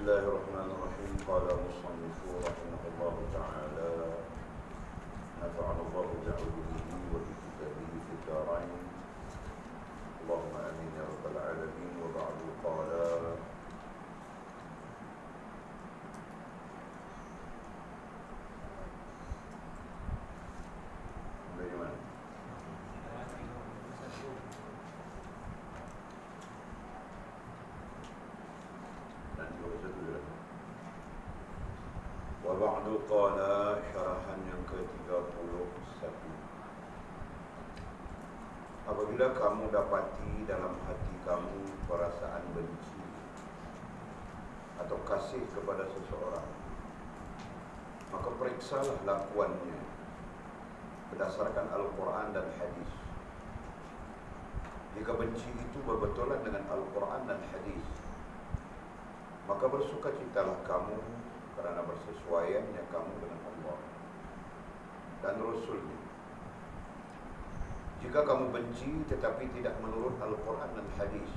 الله الرحمن الرحيم. قال المصنف رحمه الله تعالى: نفعنا الله بعلومه وبكتابه في الدارين، اللهم آمين يا رب العالمين. وبعد قال: bagaimana? Wa ba'du qala, syarahan yang ke-31. Apabila kamu dapati dalam hati kamu perasaan benci atau kasih kepada seseorang, maka periksalah lakuannya berdasarkan Al-Quran dan hadis. Jika benci itu berbetulan dengan Al-Quran dan hadis, maka bersukacitalah kamu kerana bersesuaiannya kamu dengan Allah dan Rasul-Nya. Jika kamu benci tetapi tidak menurut Al-Quran dan hadis,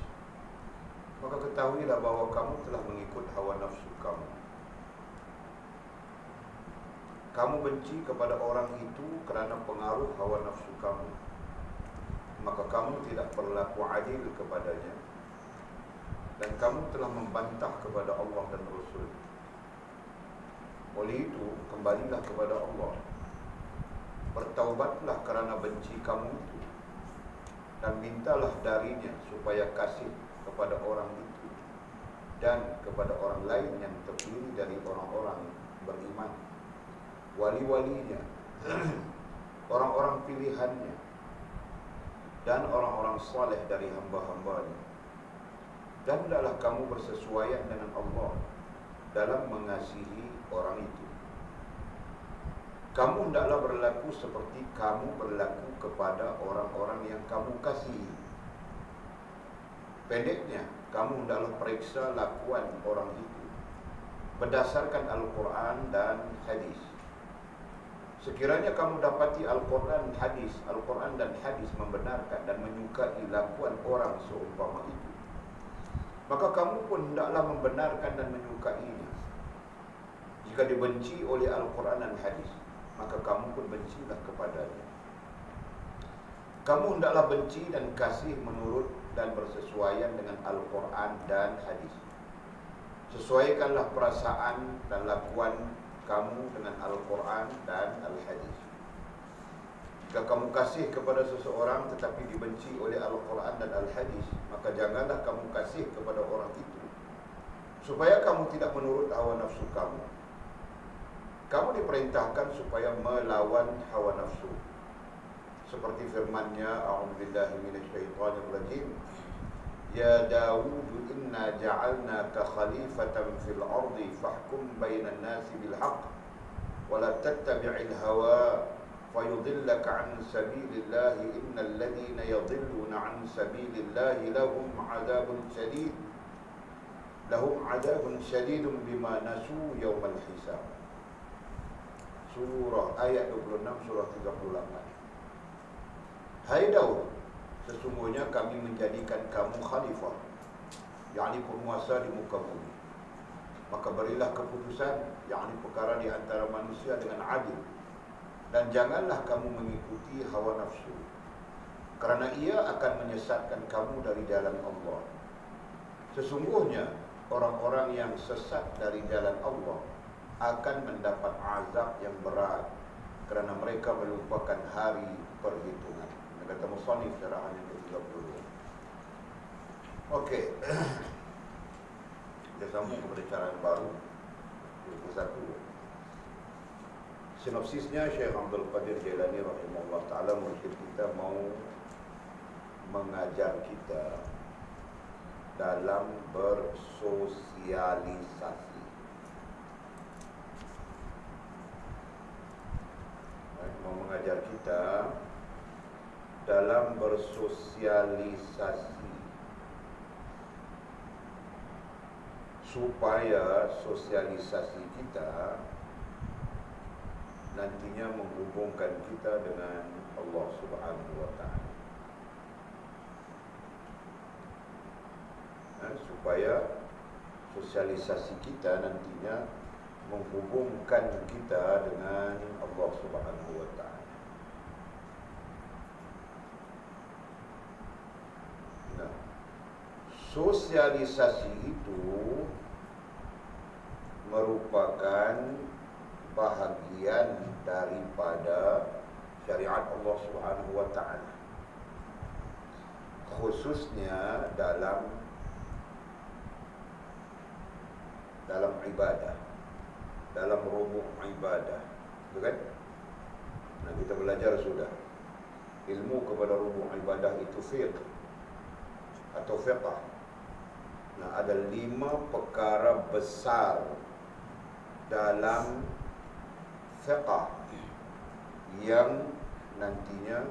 maka ketahuilah bahawa kamu telah mengikut hawa nafsu kamu. Kamu benci kepada orang itu kerana pengaruh hawa nafsu kamu, maka kamu tidak berlaku adil kepadanya, dan kamu telah membantah kepada Allah dan Rasul. Oleh itu, kembalilah kepada Allah, bertaubatlah kerana benci kamu itu, dan mintalah darinya supaya kasih kepada orang itu dan kepada orang lain yang terpilih dari orang-orang beriman, wali-walinya, orang-orang pilihannya, dan orang-orang saleh dari hamba-hambanya. Dan hendaklah kamu bersesuaian dengan Allah dalam mengasihi orang itu. Kamu hendaklah berlaku seperti kamu berlaku kepada orang-orang yang kamu kasihi. Pendeknya, kamu hendaklah periksa lakuan orang itu berdasarkan Al-Quran dan hadis. Sekiranya kamu dapati Al-Quran dan hadis membenarkan dan menyukai lakuan orang seumpama itu, maka kamu pun hendaklah membenarkan dan menyukainya. Jika dibenci oleh Al-Quran dan hadis, maka kamu pun bencilah kepadanya. Kamu hendaklah benci dan kasih menurut dan bersesuaian dengan Al-Quran dan hadis. Sesuaikanlah perasaan dan lakuan kamu dengan Al-Quran dan Al-Hadis. Jika kamu kasih kepada seseorang tetapi dibenci oleh Al-Quran dan Al-Hadis, maka janganlah kamu kasih kepada orang itu, supaya kamu tidak menurut hawa nafsu kamu. Kamu diperintahkan supaya melawan hawa nafsu, seperti firman-Nya, a'udzubillahi minasyaitonirrajim, ya Dawud inna ja'alnaka khalifatan fil ardi fahkum bainan nasi bil haqq wa la tattabi'il hawa fayudillaka an sabilillahi innal ladhina yadhilluna an sabilillahi lahum adabun shadidun bima nasu yawmal hisab. Surah ayat 26, surah 38. Hai Daud, sesungguhnya kami menjadikan kamu khalifah, yakni penguasa di muka bumi. Maka berilah keputusan, yakni perkara di antara manusia dengan adil, dan janganlah kamu mengikuti hawa nafsu, kerana ia akan menyesatkan kamu dari jalan Allah. Sesungguhnya orang-orang yang sesat dari jalan Allah akan mendapat azab yang berat, kerana mereka melupakan hari perhitungan. Kata musannif syarahan yang ke-32. Okey. Kita sambung kepada cara yang baru 21. Sinopsisnya, Syekh Abdul Qadir Jailani rahimahullah ta'ala, mursyid kita, mau mengajar kita dalam bersosialisasi. Mau mengajar kita dalam bersosialisasi, supaya sosialisasi kita nantinya menghubungkan kita dengan Allah Subhanahu wa ta'ala. Supaya sosialisasi kita nantinya menghubungkan kita dengan Allah Subhanahu wa taala. Nah, sosialisasi itu merupakan bahagian daripada syariat Allah Subhanahu wa taala, khususnya dalam ibadah, dalam rubuk ibadah, betul kan? Nah, kita belajar sudah ilmu kepada rubuk ibadah itu fiqh atau fiqh. Nah, ada 5 perkara besar dalam fiqh yang nantinya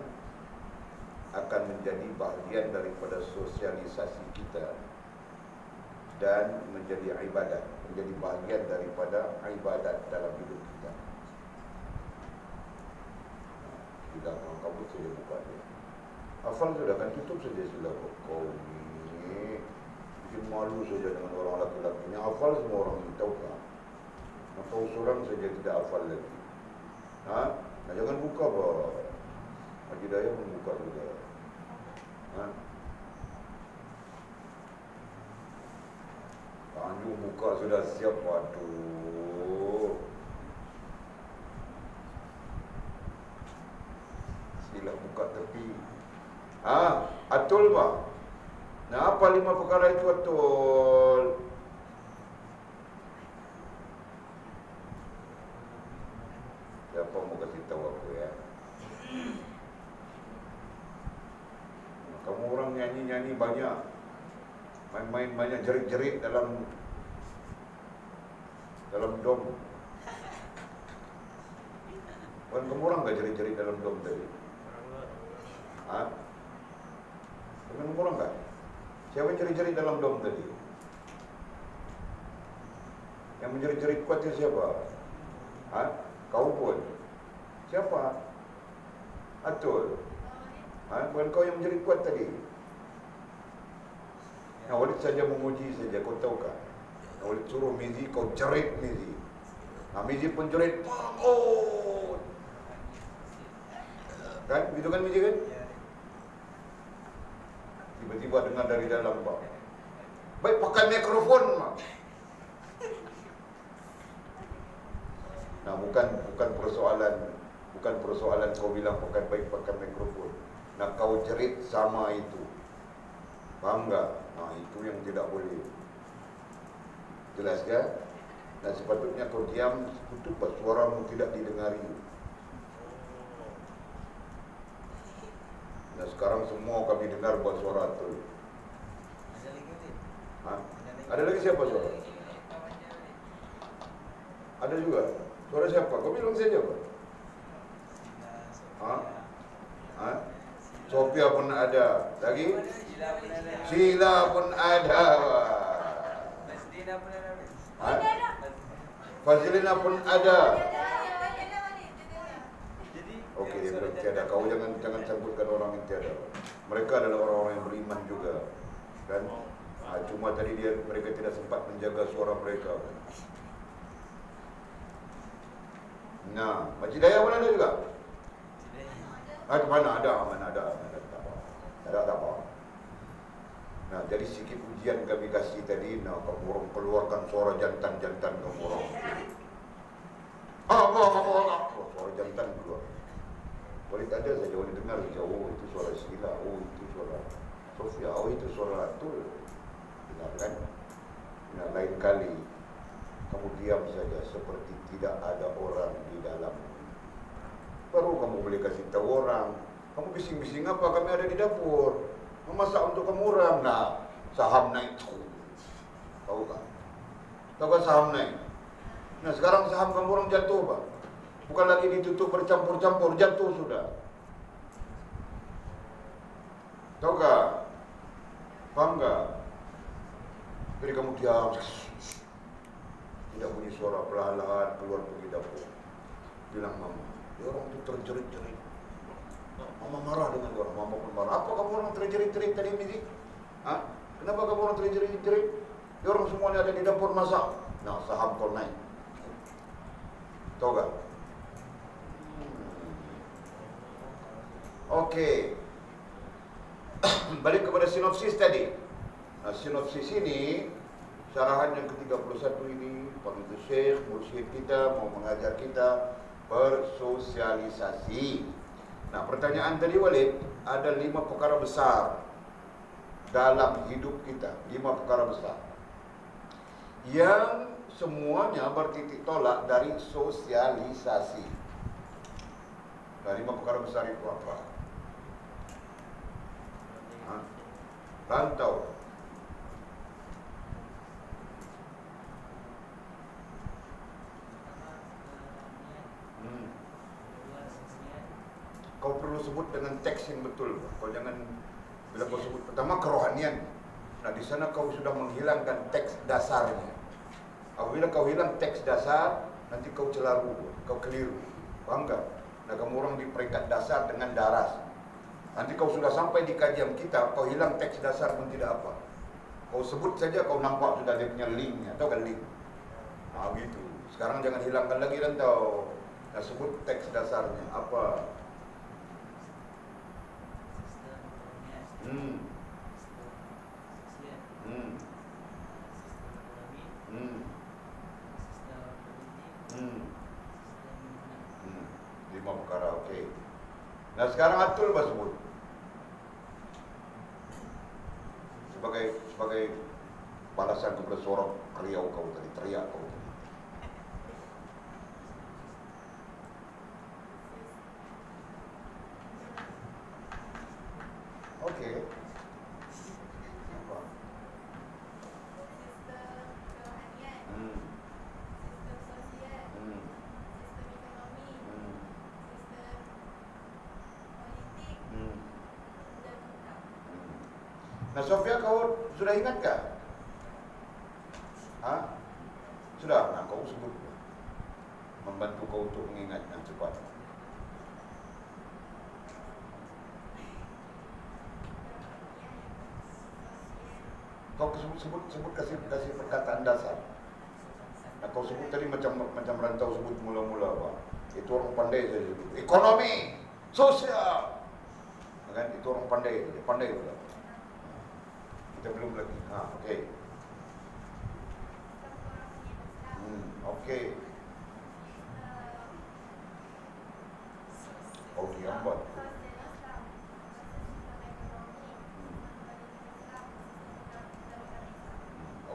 akan menjadi bahagian daripada sosialisasi kita dan menjadi ibadat, menjadi bahagian daripada ibadat dalam hidup kita. Tidak kamu saja buka dia. Hafal sudah kan, tutup saja sila kau ni. Bikin malu saja dengan orang laki-laki. Yang hafal semua orang ini, tahu tak? Tahu seorang saja tidak hafal lagi. Nah, jangan buka bah. Haji Daya membuka juga. Tanjung buka sudah siap. Waduh, sila buka tepi. Atul bah. Nah, apa 5 perkara itu atul? Siapa mau kasih tahu aku ya? Kamu orang nyanyi-nyanyi banyak, main-main banyak, jerit-jerit dalam dom. Bukan kamu orang enggak jerit-jerit dalam dom tadi? Bukan kamu orang enggak? Siapa yang jerit-jerit dalam dom tadi? Yang menjerit-jerit kuat itu siapa? Kau pun. Siapa? Atul. Bukan kau yang menjerit kuat tadi. Nah, Walid saja memuji saja, kau tahu kan? Nah, Walid suruh Mizi, kau jerit Mizi. Nah, Mizi pun jerit, bangun. Kan? Begitu kan Mizi kan? Tiba-tiba dengar dari dalam, Pak. Baik, pakai mikrofon, Mak. Nah, bukan persoalan kau bilang pakai mikrofon. Nah, kau jerit sama itu. Faham tak? Nah, itu yang tidak boleh. Jelas kan? Nah, sepatutnya kau diam, tutup suaramu tidak didengari. Nah, sekarang semua kami dengar buat suara itu. Ada lagi siapa suara? Ada juga. Suara siapa? Kau bilang saja, Pak. Sophia pun ada. Lagi? Sheila pun ada. Fazlina pun ada. Okey, dia bilang tiada. Kau jangan sebutkan orang yang tiada. Mereka adalah orang-orang yang beriman juga. Kan? Cuma tadi mereka tidak sempat menjaga suara mereka. Nah, Haji Daya pun ada juga. Mana ada, tak apa. Nah, jadi sikit ujian kami kasih tadi. Nah, kamu orang keluarkan suara jantan kamu orang. Suara jantan keluar. Boleh tak ada saja, boleh dengar saja. Oh, itu suara Sheila. Oh, itu suara Sophia. Oh, itu suara Atul. Dengar kan? Nah, lain kali kamu diam saja seperti tidak ada orang di dalam. Baru kamu boleh kasih tahu orang. Kamu bising-bising apa? Kami ada di dapur. Memasak untuk kamu orang. Nah, saham naik. Tahu kan? Tahu kan saham naik? Nah, sekarang saham kamu orang jatuh, Pak. Bukan lagi ditutup bercampur-campur, jatuh sudah. Tahu tak? Faham tak? Jadi kamu diam. Tidak bunyi suara, perlahan-lahan keluar pergi dapur. Bilang mama. Dia orang itu terjerit-jerit. Mama marah dengan orang. Mama pun marah. Apa kamu orang terjerit-jerit tadi, Mizi? Kenapa kamu orang terjerit-jerit? Orang semuanya ada di dapur masak. Nah, saham kau naik. Tahu tak? Okey. Balik kepada sinopsis tadi. Nah, sinopsis ini, syarahan yang ke-31 ini, Fadilatul Syekh, mursyid kita mau mengajar kita bersosialisasi. Nah, pertanyaan tadi Walid, ada 5 perkara besar dalam hidup kita, 5 perkara besar yang semuanya bertitik tolak dari sosialisasi. Nah, 5 perkara besar itu apa? Rantau. Kau perlu sebut dengan teks yang betul. Kau jangan, bila kau sebut pertama kerohanian, nah di sana kau sudah menghilangkan teks dasarnya. Apabila kau hilang teks dasar, nanti kau celaru, kau keliru. Faham tak? Nah, kamu orang di peringkat dasar dengan daras. Nanti kau sudah sampai di kajian kita, kau hilang teks dasar pun tidak apa. Kau sebut saja, kau nampak sudah dia punya linknya. Tahu kan link? Nah gitu. Sekarang jangan hilangkan lagi dan tahu. Nah, sebut teks dasarnya apa? Lima perkara, okey. Nah, sekarang Atul sebut sebagai balasan kepada seorang kriau kau tadi, teriak kau tadi. Okey. Apa? Sistem kerohanian, sistem sosial, sistem ekonomi, sistem politik, dan undang. Nah, Sofia, kau sudah ingat tak? Sudah. Nah, kau sebut. Membantu kau untuk mengingat. Nah, cepat. Kau sebut kasih perkataan dasar. Nah, kau sebut tadi macam rantau sebut mula-mula apa? Itu orang pandai saya sebut. Ekonomi, sosial. Kan itu orang pandai, dia pandai pula. Kita belum lagi. Okey. Okey. Okey, lambat.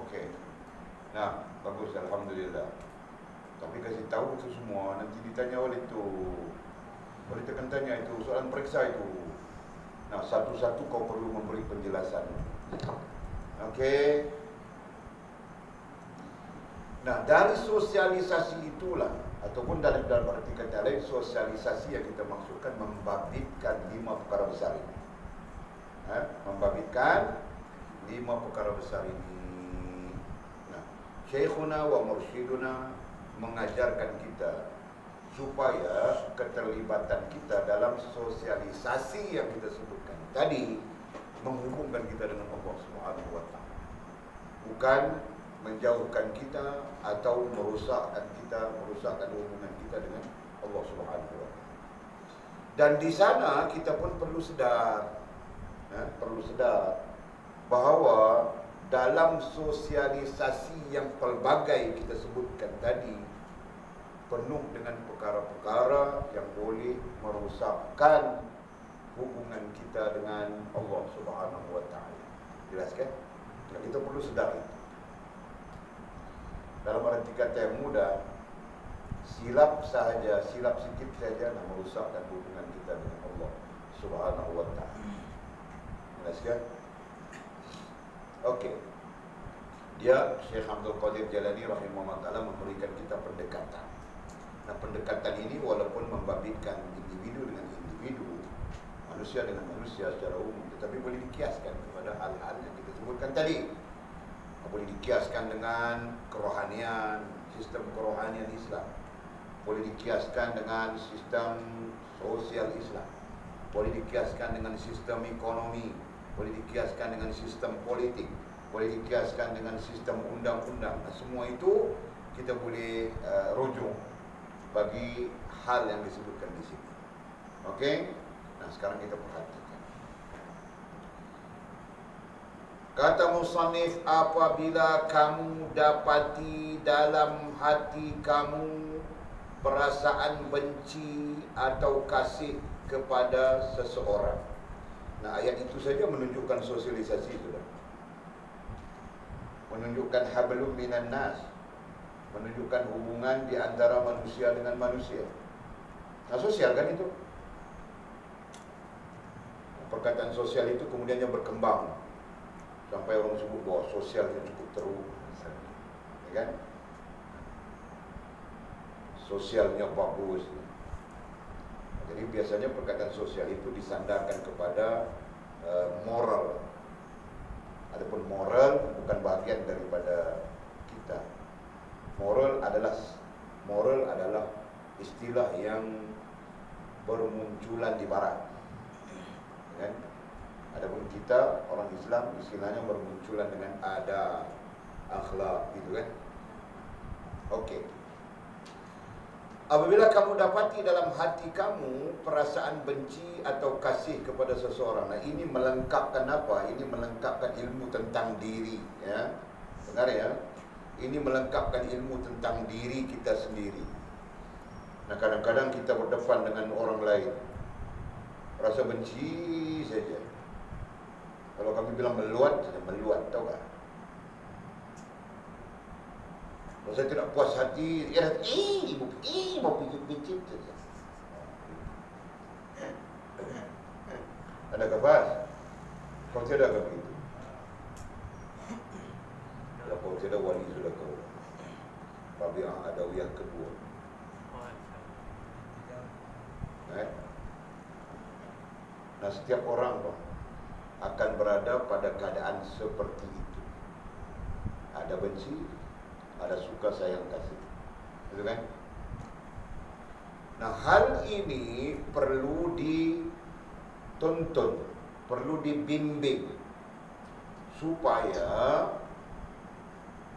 Okey. Nah, bagus, alhamdulillah. Tapi kasih tahu itu semua, nanti ditanya oleh itu. Boleh tekan tanya itu, soalan periksa itu. Nah, satu-satu kau perlu memberi penjelasan. Okey. Nah, dari sosialisasi itulah, ataupun dalam arti kata lain, sosialisasi yang kita maksudkan membabitkan 5 perkara besar ini. Membabitkan 5 perkara besar ini. Nah, Syekhuna wa Mursyiduna mengajarkan kita supaya keterlibatan kita dalam sosialisasi yang kita sebutkan tadi menghubungkan kita dengan Allah Subhanahu wa taala. Bukan menjauhkan kita atau merusakkan hubungan kita dengan Allah Subhanahu wa taala. Dan di sana kita pun perlu sedar bahawa dalam sosialisasi yang pelbagai kita sebutkan tadi penuh dengan perkara-perkara yang boleh merosakkan hubungan kita dengan Allah Subhanahu wa taala. Jelas kan? Nah, kita perlu sedar itu. Dalam arti kata yang mudah, silap sikit saja nak merosakkan hubungan kita dengan Allah Subhanahu wa taala. Jelas kan? Okey. Dia Syekh Abdul Qadir Jalani rahimahullah taala memberikan kita pendekatan. Nah, pendekatan ini walaupun membabitkan individu dengan individu, manusia dengan manusia secara umum, tetapi boleh dikiaskan kepada hal-hal yang kita sebutkan tadi. Boleh dikiaskan dengan kerohanian, sistem kerohanian Islam. Boleh dikiaskan dengan sistem sosial Islam. Boleh dikiaskan dengan sistem ekonomi. Boleh dikiaskan dengan sistem politik. boleh dikiaskan dengan sistem undang-undang. Semua itu kita boleh rujuk bagi hal yang disebutkan di sini. Okey? Nah, sekarang kita perhatikan. Kata musannif, apabila kamu dapati dalam hati kamu perasaan benci atau kasih kepada seseorang. Nah, ayat itu saja menunjukkan sosialisasi sudah. Menunjukkan hablum minan nas, menunjukkan hubungan di antara manusia dengan manusia. Nah, sosial kan itu. Perkataan sosial itu kemudiannya berkembang sampai orang sebut bahwa sosialnya cukup terus, ya kan? Sosialnya bagus. Jadi biasanya perkataan sosial itu disandarkan kepada moral. Adapun moral bukan bagian daripada kita. Moral adalah istilah yang bermunculan di barat, kan? Adapun kita orang Islam istilahnya bermunculan dengan adab, akhlak, gitu kan? Okey. Apabila kamu dapati dalam hati kamu perasaan benci atau kasih kepada seseorang. Nah, ini melengkapkan apa? Ini melengkapkan ilmu tentang diri, ya. Benar ya? Ini melengkapkan ilmu tentang diri kita sendiri. Nah, kadang-kadang kita berdepan dengan orang lain, rasa benci saja. Kalau kami bilang meluat, meluat, tahu tak? Kalau saya tidak puas hati, mau pijit-pijit saja. Adakah pas? Kalau tidak akan begitu. Kalau tidak, wali sudah kau. Tapi ada yang kedua. Nah, setiap orang akan berada pada keadaan seperti itu. Ada benci, ada suka, sayang, kasih. Betul kan? Nah, hal ini perlu dituntun, perlu dibimbing supaya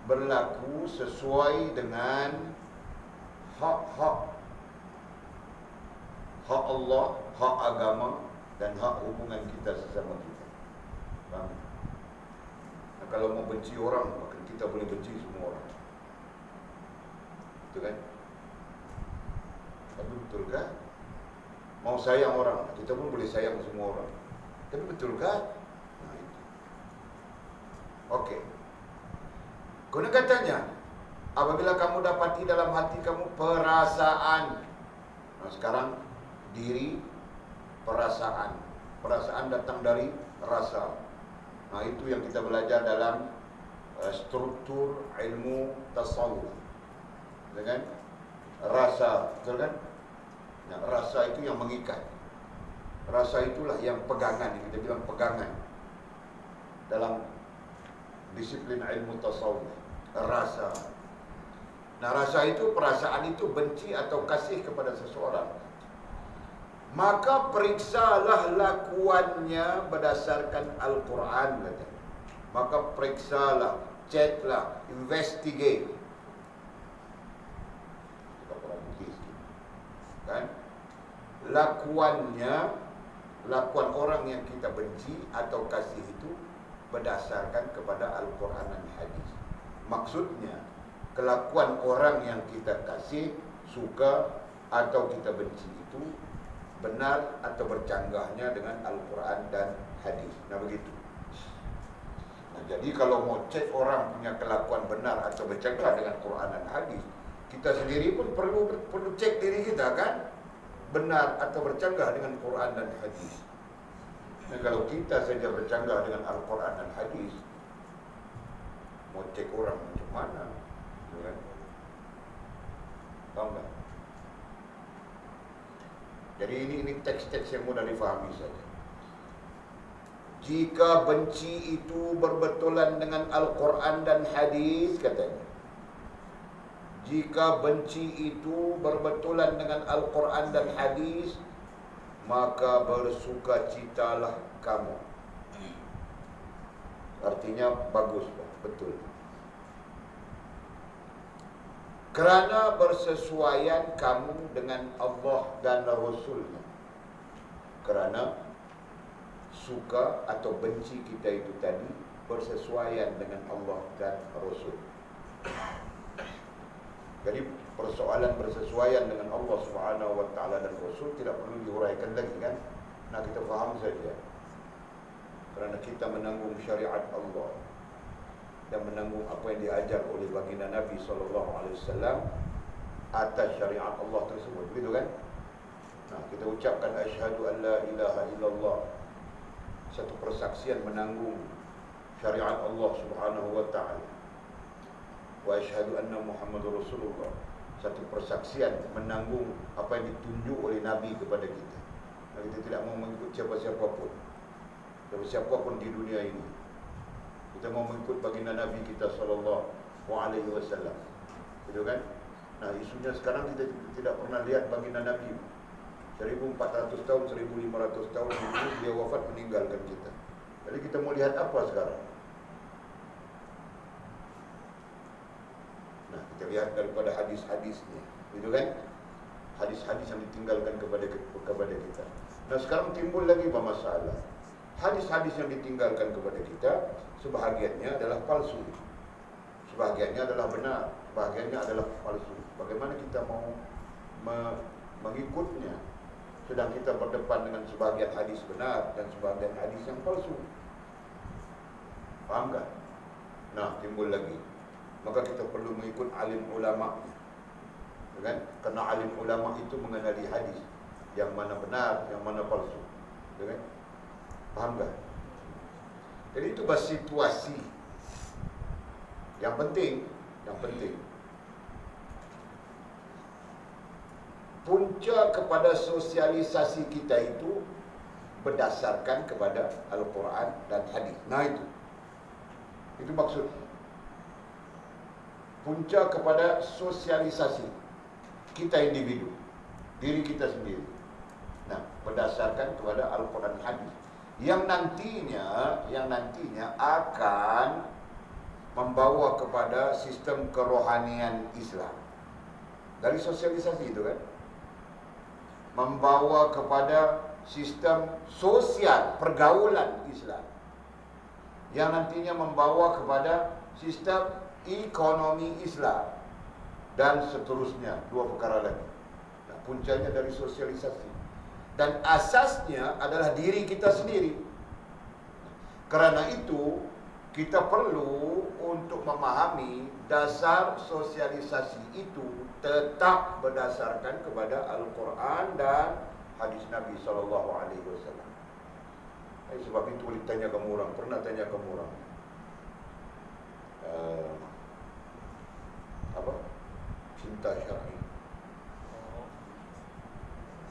berlaku sesuai dengan hak Allah, hak agama, dan hak hubungan kita sesama kita. Faham? Nah, kalau mau benci orang, maka kita boleh benci semua orang. Betul kan? Tapi betul kan? Mau sayang orang, kita pun boleh sayang semua orang. Tapi betul kan? Nah, itu. Okey. Guna katanya, apabila kamu dapati dalam hati kamu perasaan. Nah, sekarang diri, perasaan. Perasaan datang dari rasa. Nah, itu yang kita belajar dalam struktur ilmu tasawuf. Betul kan? Rasa, betul kan? Nah, rasa itu yang mengikat. Rasa itulah yang pegangan, yang kita bilang pegangan dalam disiplin ilmu tasawuf. Rasa. Nah, rasa itu, perasaan itu benci atau kasih kepada seseorang. Maka periksalah lakuannya berdasarkan Al-Quran, katanya. Maka periksalah, ceklah, investigate. Kita perhati sikit, kan? Lakuannya, lakuan orang yang kita benci atau kasih itu berdasarkan kepada Al-Quran dan hadis. Maksudnya, kelakuan orang yang kita kasih, suka atau kita benci itu benar atau bercanggahnya dengan Al-Quran dan hadis. Nah, begitu. Nah, jadi kalau mau cek orang punya kelakuan benar atau bercanggah dengan Quran dan hadis, kita sendiri pun perlu cek diri kita, kan? Benar atau bercanggah dengan Quran dan hadis. Nah, kalau kita saja bercanggah dengan Al-Quran dan hadis, mau cek orang macam mana? Kan? Faham tak? Jadi ini teks-teks yang mudah difahami saja. Jika benci itu berbetulan dengan Al-Quran dan hadis, katanya. Jika benci itu berbetulan dengan Al-Quran dan hadis, maka bersukacitalah kamu. Artinya bagus, betul. Kerana bersesuaian kamu dengan Allah dan Rasul-Nya. Kerana suka atau benci kita itu tadi bersesuaian dengan Allah dan Rasul. Jadi persoalan bersesuaian dengan Allah Subhanahu wa taala dan Rasul tidak perlu dihuraikan lagi kan? Nah, kita faham saja. Kerana kita menanggung syariat Allah dan menanggung apa yang diajar oleh baginda Nabi SAW atas syariat Allah tersebut, begitu kan? Nah, kita ucapkan asyhadu an la ilaha illallah, satu persaksian menanggung syariat Allah Subhanahu wa taala. Wa asyhadu anna Muhammadur Rasulullah, satu persaksian menanggung apa yang ditunjuk oleh Nabi kepada kita. Nah, kita tidak mau mengikut siapa-siapa pun, siapa pun di dunia ini. Kita mau mengikut baginda Nabi kita SAW, gitu kan? Nah, isunya sekarang kita tidak pernah lihat baginda Nabi 1400 tahun, 1500 tahun dulu dia wafat meninggalkan kita. Jadi kita mau lihat apa sekarang? Nah, kita lihat daripada hadis-hadisnya, gitu kan? Hadis-hadis yang ditinggalkan kepada kita. Nah, sekarang timbul lagi masalah. Hadis-hadis yang ditinggalkan kepada kita sebahagiannya adalah palsu, sebahagiannya adalah benar, sebahagiannya adalah palsu. Bagaimana kita mau mengikutnya sedang kita berdepan dengan sebahagian hadis benar dan sebahagian hadis yang palsu? Faham kan? Nah, timbul lagi. Maka kita perlu mengikut alim ulama, kan? Karena alim ulama itu mengenali hadis yang mana benar, yang mana palsu, kan? Faham tak? Jadi itu situasi yang penting, punca kepada sosialisasi kita itu berdasarkan kepada Al-Quran dan hadis. Nah, itu maksudnya. Punca kepada sosialisasi kita individu, diri kita sendiri. Nah, berdasarkan kepada Al-Quran dan hadis yang nantinya akan membawa kepada sistem kerohanian Islam. Dari sosialisasi itu kan, membawa kepada sistem sosial pergaulan Islam yang nantinya membawa kepada sistem ekonomi Islam dan seterusnya. Dua perkara lagi. Nah, puncanya dari sosialisasi. Dan asasnya adalah diri kita sendiri. Kerana itu, kita perlu untuk memahami dasar sosialisasi itu tetap berdasarkan kepada Al-Quran dan hadis Nabi SAW. Sebab itu boleh tanya kamu orang, pernah tanya kamu orang, apa? Cinta syar'i.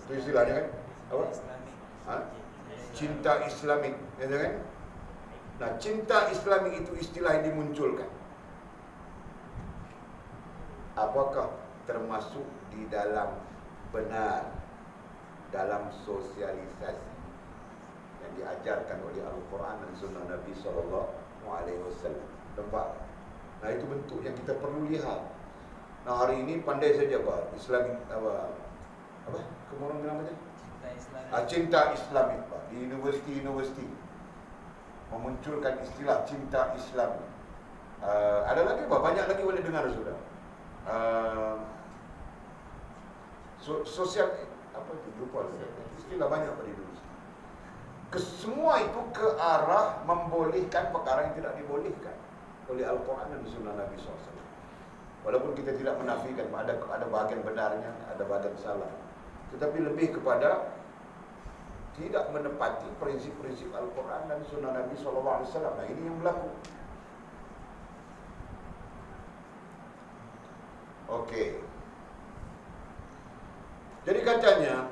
Itu istilahnya kan? Apa? Cinta Islamik, ya kan? Nah, cinta Islamik itu istilah yang dimunculkan. Apakah termasuk di dalam benar dalam sosialisasi yang diajarkan oleh Al-Quran dan Sunnah Nabi SAW? Nampak? Nah, itu bentuk yang kita perlu lihat. Nah, hari ini pandai saja Pak, Islamik apa? Kamu orang bilang macam? Cinta Islamik Pak, di universiti memunculkan istilah cinta Islam. Ada lagi Pak, banyak lagi boleh dengar sudah. Sosial apa itu? Lupa istilah banyak Pak di universiti. Semua itu ke arah membolehkan perkara yang tidak dibolehkan oleh Al-Quran dan Sunnah Nabi SAW. Walaupun kita tidak menafikan ada bahagian benarnya, ada bahagian salah, tetapi lebih kepada tidak menepati prinsip-prinsip Al-Quran dan Sunnah Nabi SAW. Nah, ini yang berlaku. Okey. Jadi katanya,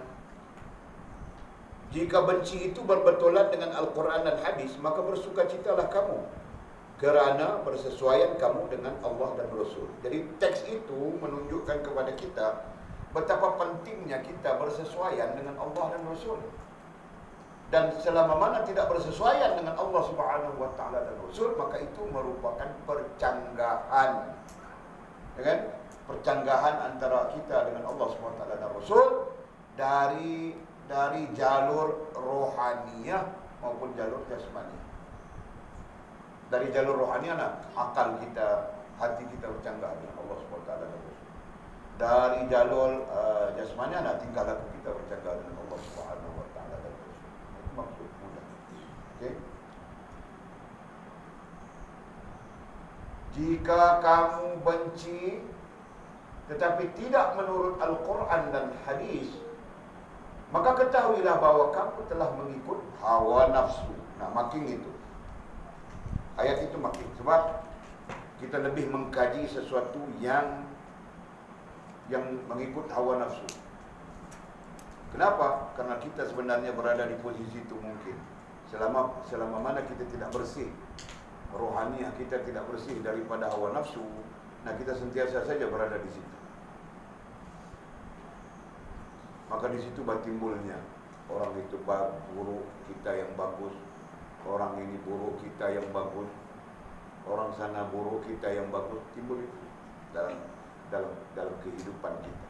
jika benci itu berbetulan dengan Al-Quran dan hadis, maka bersukacitalah kamu kerana bersesuaian kamu dengan Allah dan Rasul. Jadi teks itu menunjukkan kepada kita betapa pentingnya kita bersesuaian dengan Allah dan Rasul. dan selama mana tidak bersesuaian dengan Allah Subhanahu wa taala dan Rasul, maka itu merupakan percanggahan. Ya kan? Percanggahan antara kita dengan Allah Subhanahu wa taala dan Rasul dari jalur rohaniyah maupun jalur jasmani. Dari jalur rohaniah akal kita, hati kita bercanggah dengan Allah Subhanahu wa taala dan Rasul. Dari jalur jasmani tingkah laku kita bercanggah dengan Allah Subhanahu wa taala dan Rasul. Itu maksud mudah. Okey. Jika kamu benci tetapi tidak menurut Al-Quran dan hadis, maka ketahuilah bahwa kamu telah mengikut hawa nafsu. Nah, makin itu. Ayat itu makin. Sebab kita lebih mengkaji sesuatu yang mengikut hawa nafsu. Kenapa? Karena kita sebenarnya berada di posisi itu mungkin. Selama mana kita tidak bersih, rohaniah kita tidak bersih daripada hawa nafsu, nah kita sentiasa saja berada di situ. Maka di situ timbulnya orang itu buruk, kita yang bagus. Orang ini buruk, kita yang bagus. Orang sana buruk, kita yang bagus. Timbul itu dalam kehidupan kita.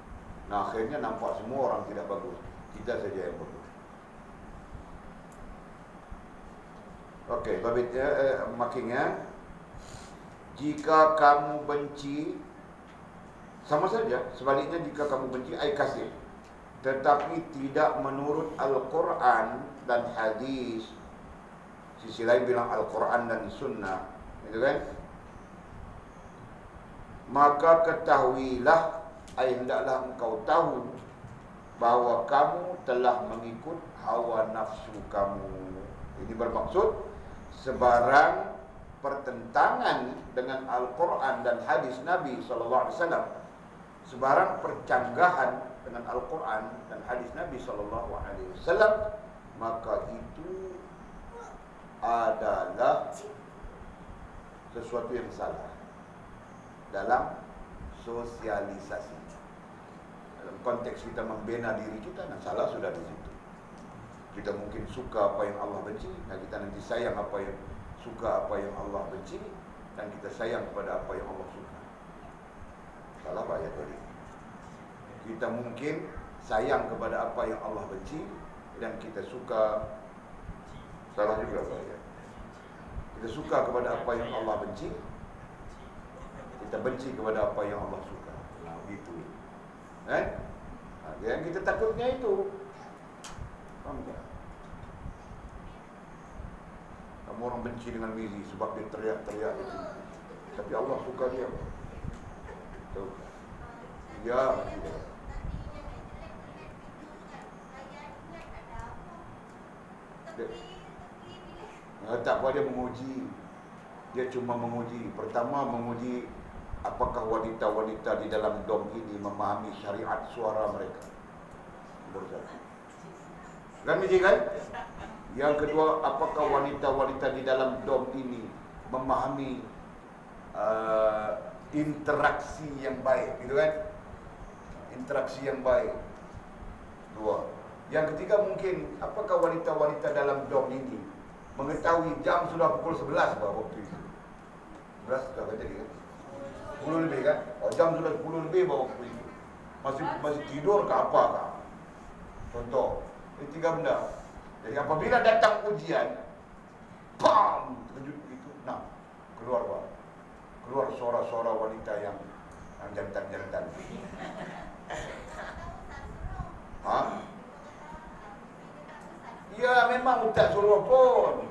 Nah, akhirnya nampak semua orang tidak bagus, kita saja yang bagus. Okey, babitnya makinnya, jika kamu benci, sama saja. Sebaliknya, jika kamu benci, ay kasih, tetapi tidak menurut Al-Quran dan hadis. Sisi lain bilang Al-Quran dan Sunnah, gitu kan? Maka ketahuilah, hendaklah engkau tahu bahawa kamu telah mengikut hawa nafsu kamu. Ini bermaksud sebarang pertentangan dengan Al-Quran dan hadis Nabi SAW, sebarang percanggahan dengan Al-Quran dan hadis Nabi SAW, maka itu adalah sesuatu yang salah dalam sosialisasi. Dalam konteks kita membina diri kita, nah salah sudah di situ. Kita mungkin suka apa yang Allah benci, dan kita nanti sayang apa yang Allah benci, dan kita sayang kepada apa yang Allah suka. Salah bahaya tadi. Kita mungkin sayang kepada apa yang Allah benci, dan kita suka, salah juga bahaya. Kita suka kepada apa yang Allah benci, kita benci kepada apa yang Allah suka. Nah, begitu. Yang kita takutnya itu. Faham tak? Kamu orang benci dengan Mizi sebab dia teriak-teriak itu. Tapi Allah suka dia. Tahu? Ya, tidak. Tak apa, dia menguji. Dia cuma menguji. Pertama menguji apakah wanita-wanita di dalam dom ini memahami syariat suara mereka. Kan Mizi kan? Yang kedua, apakah wanita-wanita di dalam dom ini memahami interaksi yang baik, gitu kan? Interaksi yang baik. Dua. Yang ketiga mungkin, apakah wanita-wanita dalam dom ini mengetahui jam sudah pukul 11 waktu itu. 11 sudah jadi kan? 10 lebih kan? Oh, jam sudah 10 lebih waktu itu. Masih tidur ke apa kah? Contoh, ini tiga benda. Jadi apabila datang ujian, pam, terkejut itu, nah, keluar suara-suara wanita yang jantan-jantan. Ya, memang ustaz suruh pun.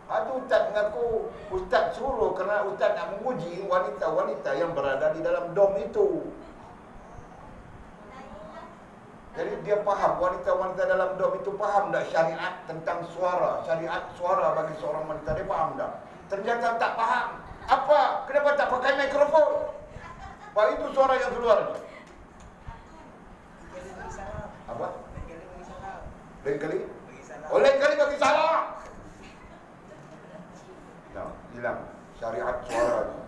Itu ustaz mengaku ustaz suruh kerana ustaz nak menguji wanita-wanita yang berada di dalam dom itu. Jadi dia faham, wanita-wanita dalam dom itu faham tak syariat tentang suara, syariat suara bagi seorang wanita, dia faham tak? Ternyata tak faham. Apa? Kenapa tak pakai mikrofon? Pak, itu suara yang keluar. Apa? Lain kali? Oh, lain kali bagi salah. Nah, hilang syariat suara.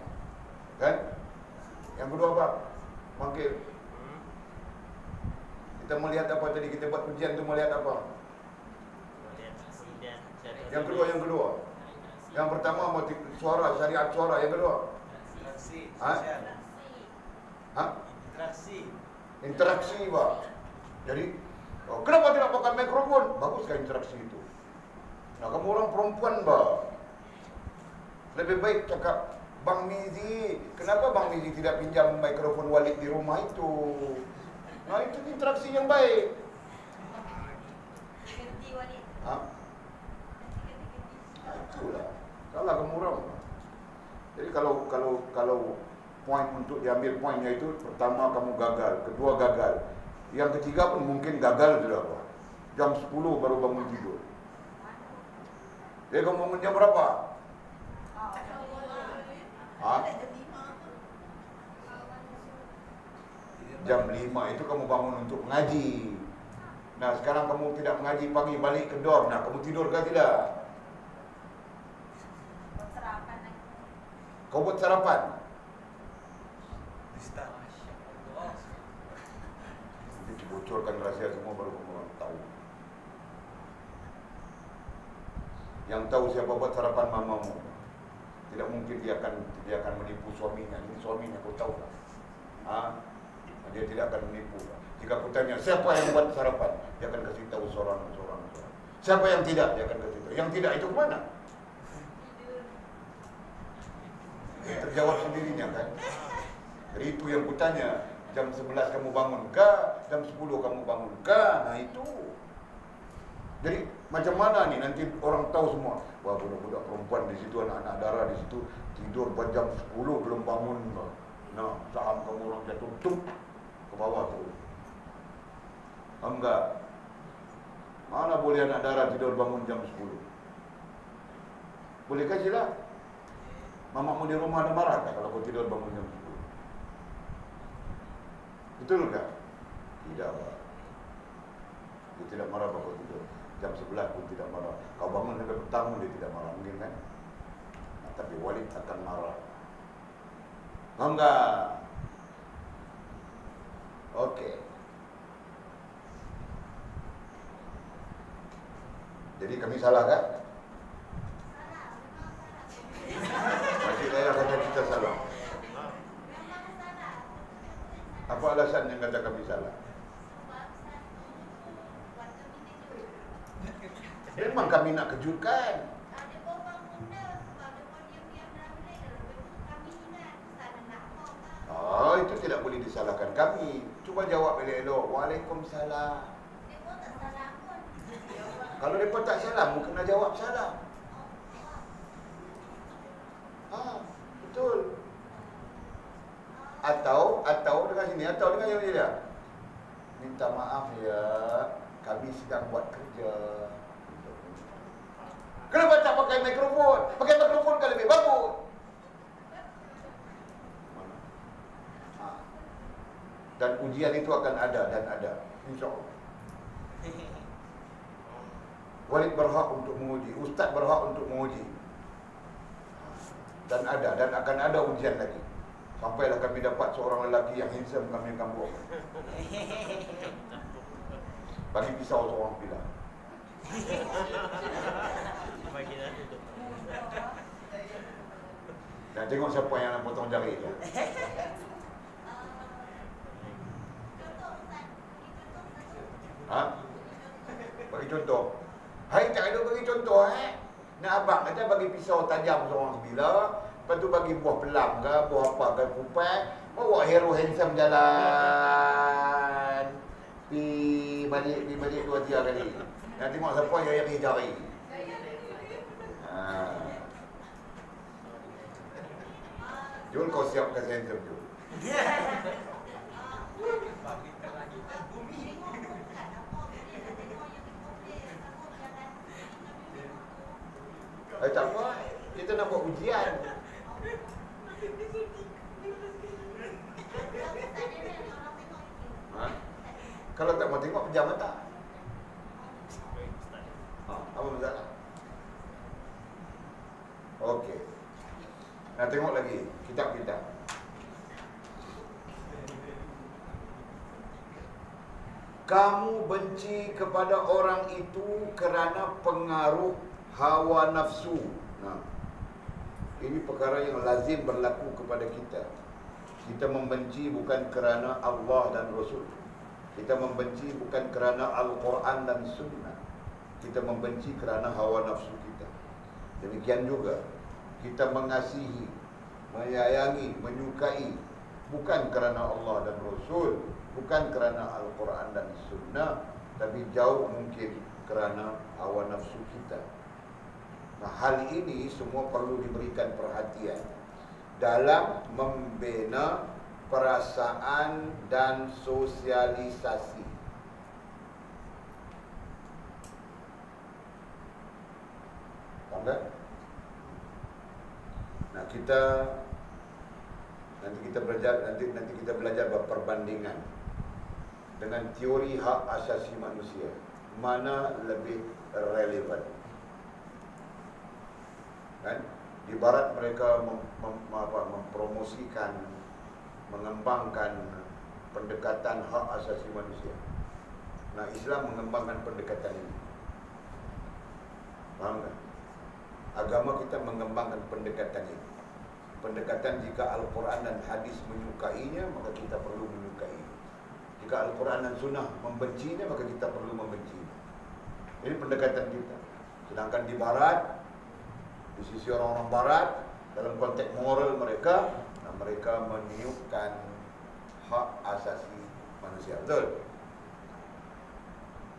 Kan? Yang kedua apa? Panggil. Kita melihat apa tadi? Kita buat ujian tu melihat apa? Yang kedua. Yang pertama motif suara, syariat suara. Yang kedua. Interaksi. Ha? Sosial. Ha? Interaksi. Interaksi, Pak. Jadi, kenapa tidak pakai mikrofon? Bagus kan interaksi itu. Nah, kamu orang perempuan, Pak. Lebih baik cakap, Bang Mizi, kenapa Bang Mizi tidak pinjam mikrofon Walid di rumah itu? Nah, itu interaksi yang baik. Ganti Walid. Ha? Ganti. Nah, itulah. Kalah kamu orang. Jadi kalau poin untuk diambil poinnya itu, pertama kamu gagal, kedua gagal. Yang ketiga pun mungkin gagal sudah, Pak. Jam 10 baru bangun tidur. Jadi kamu bangun jam berapa? Ha? Jam 5 itu kamu bangun untuk mengaji. Nah, sekarang kamu tidak mengaji pagi, balik ke dorm. Nah, kamu tidur ke tidak? Sarapan lagi. Kau buat sarapan? Dusta. Nanti dibocorkan rahasia semua baru kamu orang tahu. Yang tahu siapa buat sarapan mamamu. Tidak mungkin dia akan menipu suaminya. Ini suaminya, kau tahu tak? Ha? Dia tidak akan menipu. Jika aku tanya siapa yang buat sarapan, dia akan kasih tahu seorang. Siapa yang tidak, dia akan kasih tahu. Yang tidak itu kemana? Tidur. Dia terjawab sendirinya kan. Jadi itu yang kutanya, jam 11 kamu bangun kah? Jam 10 kamu bangun kah? Nah itu. Jadi macam mana nih nanti orang tahu semua. Wah, budak-budak perempuan di situ, anak-anak darah di situ tidur buat jam 10 belum bangun. Nah, saham kamu orang jatuh tuk ke bawah tu. Enggak. Mana boleh anak darah tidur bangun jam 10? Bolehkah sila? Mamamu di rumah ada marah tak kalau kau tidur bangun jam 10? Betul tak? Tidak, Pak. Dia tidak marah kalau tidur. Jam 11 pun tidak marah. Kau bangun sampai petang dia tidak marah. Mungkin kan? Nah, tapi Walid akan marah. Enggak. Okey. Jadi kami salah kan? Masih saya kata kita salah. Apa alasan yang kata kami salah? Memang kami nak kejutkan. Oh, itu tidak boleh disalahkan kami. Cuba jawab elok-elok. Waalaikumsalam. Kalau mereka tak salam, kena jawab salam. Betul. Atau dengan sini, atau dengan yang dia. Minta maaf ya, kami sedang buat kerja. Kenapa tak pakai mikrofon? Pakai mikrofon kan lebih bagus. Dan ujian itu akan ada dan ada, insya-Allah. Walid berhak untuk menguji, ustaz berhak untuk menguji. Dan ada dan akan ada ujian lagi. Sampailah kami dapat seorang lelaki yang handsome, kami akan buang. Bagi pisau seorang pilah. Dan tengok siapa yang nak potong jari tu. Ha? Bagi contoh. Hai, tak ada bagi contoh Nak abang kata bagi pisau tajam seorang sebilah, lepas tu bagi buah pelam ke, buah apa ke, kupai, bawa hero handsome jalan. Pi balik 2-3 kali. Nak tengok siapa yang yari jari. Jul, kau siapkan handsome Jul. Tak apa, kita nak buat ujian. Kalau tak mau tengok, pejam mata. Apa masalah? Okey. Nak tengok lagi kitab-kitab. Kamu benci kepada orang itu kerana pengaruh hawa nafsu. Nah, ini perkara yang lazim berlaku kepada kita. Kita membenci bukan kerana Allah dan Rasul. Kita membenci bukan kerana Al-Quran dan Sunnah. Kita membenci kerana hawa nafsu kita. Demikian juga kita mengasihi, menyayangi, menyukai bukan kerana Allah dan Rasul, bukan kerana Al-Quran dan Sunnah, tapi jauh mungkin kerana hawa nafsu kita. Nah, hal ini semua perlu diberikan perhatian dalam membina perasaan dan sosialisasi. Faham tak? Nah, nanti kita belajar perbandingan dengan teori hak asasi manusia. Mana lebih relevan? Kan? Di barat mereka mempromosikan, mengembangkan pendekatan hak asasi manusia. Nah, Islam mengembangkan pendekatan ini. Faham tak? Agama kita mengembangkan pendekatan ini. Pendekatan jika Al-Quran dan hadis menyukainya, maka kita perlu menyukai. Jika Al-Quran dan Sunnah membencinya, maka kita perlu membencinya. Ini pendekatan kita. Sedangkan di barat, di sisi orang-orang barat, dalam konteks moral mereka, mereka meniupkan hak asasi manusia. Betul?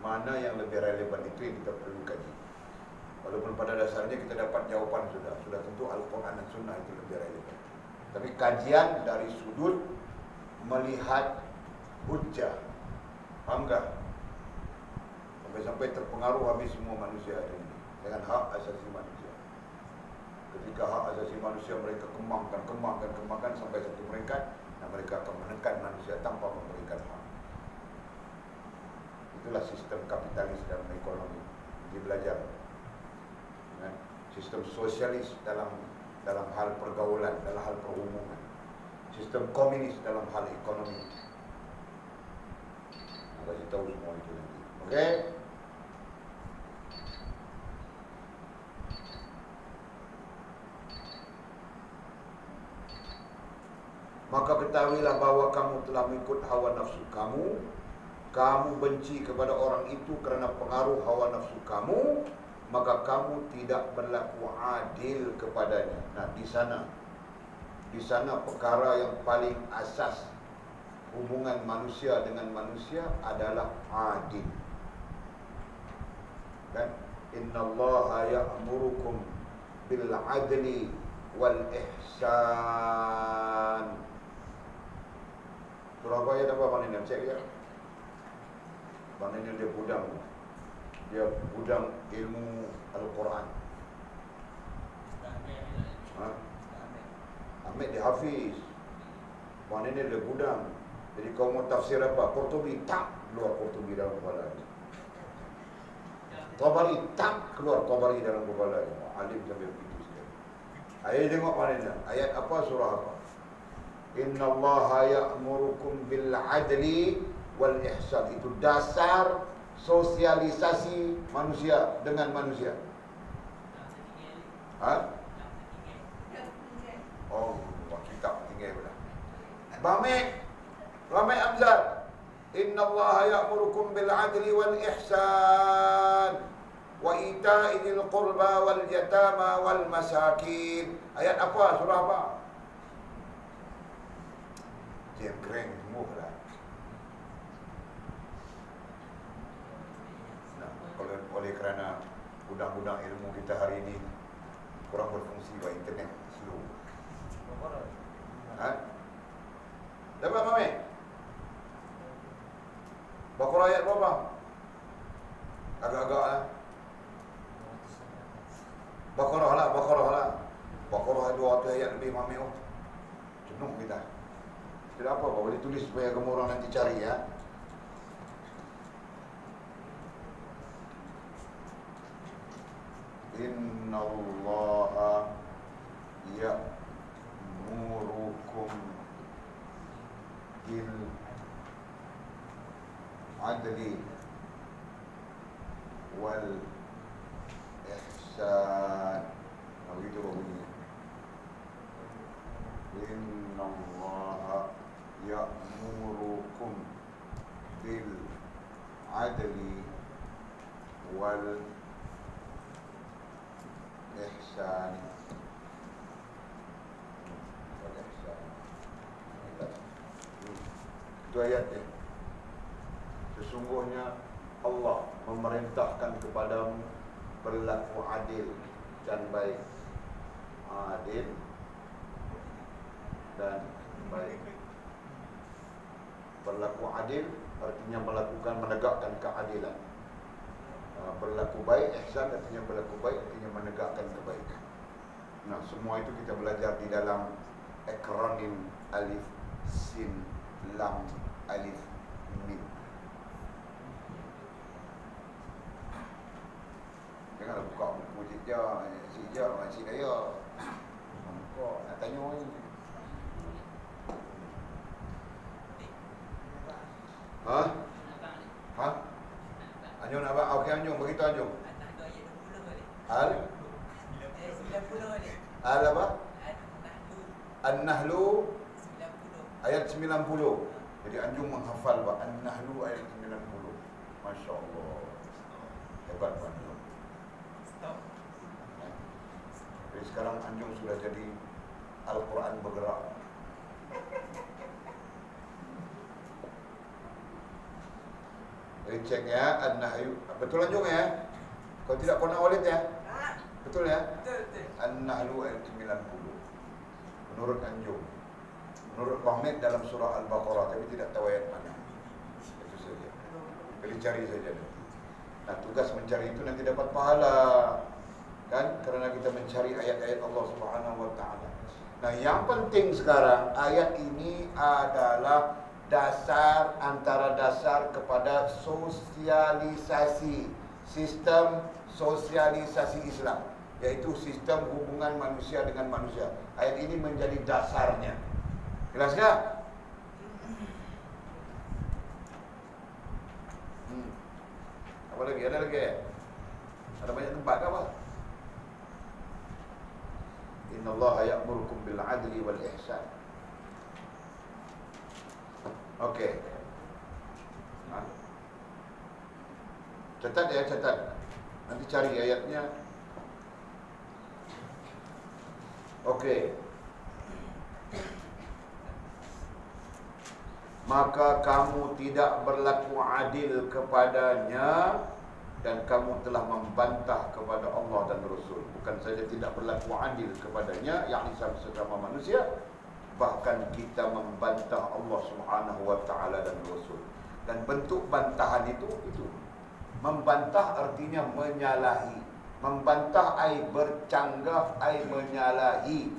Mana yang lebih relevan, itu yang kita perlu kaji. Walaupun pada dasarnya kita dapat jawapan sudah tentu Al-Quran dan Sunnah itu lebih relevan. Tapi kajian dari sudut melihat hujjah. Faham tak? Sampai-sampai terpengaruh habis semua manusia hari ini dengan hak asasi manusia. Ketika hak asasi manusia mereka kembangkan sampai satu peringkat, dan mereka akan menekan manusia tanpa memberikan hak. Itulah sistem kapitalis dalam ekonomi. Dia belajar sistem sosialis dalam hal pergaulan, dalam hal perhubungan, sistem komunis dalam hal ekonomi. Kita tahu semua itu nanti. Okey? Maka ketahuilah bahawa kamu telah mengikut hawa nafsu kamu. Kamu benci kepada orang itu kerana pengaruh hawa nafsu kamu, maka kamu tidak berlaku adil kepadanya. Nah, di sana perkara yang paling asas hubungan manusia dengan manusia adalah adil. Kan? Innallaha ya'murukum bil adli wal ihsan. Surah apa ayat apa Bang Nina? Cek ya. Bang Nina dia gudang ilmu Al-Quran. Ahmed dia hafiz. Bang Nina dia gudang. Jadi kau mau tafsir apa? Qurtubi, tak keluar Qurtubi dalam kepala dia. Tabari, tak keluar Tabari dalam kepala dia. Alim sampai begitu sekali. Ayat tengok Bang Nina. Ayat apa, surah apa? Innallaha ya'murukum bil adli wal ihsan. Itu dasar sosialisasi manusia dengan manusia. Ha? Oh, kitab tinggal pula. Bamek Amzal. Innallaha ya'murukum bil adli wal ihsan wa ita'i dzil qurba wal yatama wal masakin. Ayat apa? Surah apa? Dia keren semua lah. Nah, oleh kerana gudang-gudang ilmu kita hari ini kurang berfungsi buat internet, slow. Ha? Dapat Mami? Baqarah ayat berapa? Agak-agak lah. Baqarah lah. Baqarah 200 ayat lebih Mami. Oh, jenuh kita. Tidak apa, boleh tulis supaya kamu orang nanti cari ya. Innallaha ya'murukum bil adli wal ihsan innallaha ya'murukum bil adli wal ihsan. Wal ihsan. Itu ayatnya. Sesungguhnya Allah memerintahkan kepadamu berlaku adil dan baik. Adil dan baik. Berlaku adil artinya menegakkan keadilan. Berlaku baik, ihsan artinya berlaku baik, artinya menegakkan kebaikan. Nah, semua itu kita belajar di dalam akronim alif, sin, lam, alif, mim. Janganlah buka buku sijak, makcik saya. Kok nak tanya ni? Ha? Ha? Anjung nak apa? Okey Anjung, beritahu Anjung. Al? Al apa? An-Nahlu ayat 90. Jadi Anjung menghafal An-Nahlu ayat 90. Masya-Allah. Hebat Anjung. Jadi sekarang Anjung sudah jadi Al-Quran bergerak. Jadi cek ya, An-Nahyu. Betul Anjung ya? Kalau tidak kau nak walid ya? Betul ya? Betul. An-Nahlu ayat 90. Menurut Anjung. Menurut Bahmid dalam surah Al-Baqarah, tapi tidak tahu ayat mana. Itu saja. Jadi cari saja. Nah, tugas mencari itu nanti dapat pahala. Kan? Kerana kita mencari ayat-ayat Allah Subhanahu wa taala. Nah, yang penting sekarang ayat ini adalah dasar antara dasar kepada sosialisasi, sistem sosialisasi Islam, yaitu sistem hubungan manusia dengan manusia. Ayat ini menjadi dasarnya. Jelas tak? Apa lagi? Ada lagi? Ada banyak tempat ke apa? Innallaha ya'murukum bil adli wal ihsan. Okey. Catat ya, catat. Nanti cari ayatnya. Okey. Maka kamu tidak berlaku adil kepadanya dan kamu telah membantah kepada Allah dan Rasul. Bukan saja tidak berlaku adil kepadanya, yakni sesama manusia, bahkan kita membantah Allah Subhanahu wa taala dan Rasul. Dan bentuk bantahan itu membantah artinya menyalahi. Membantah ai bercanggah, ai menyalahi.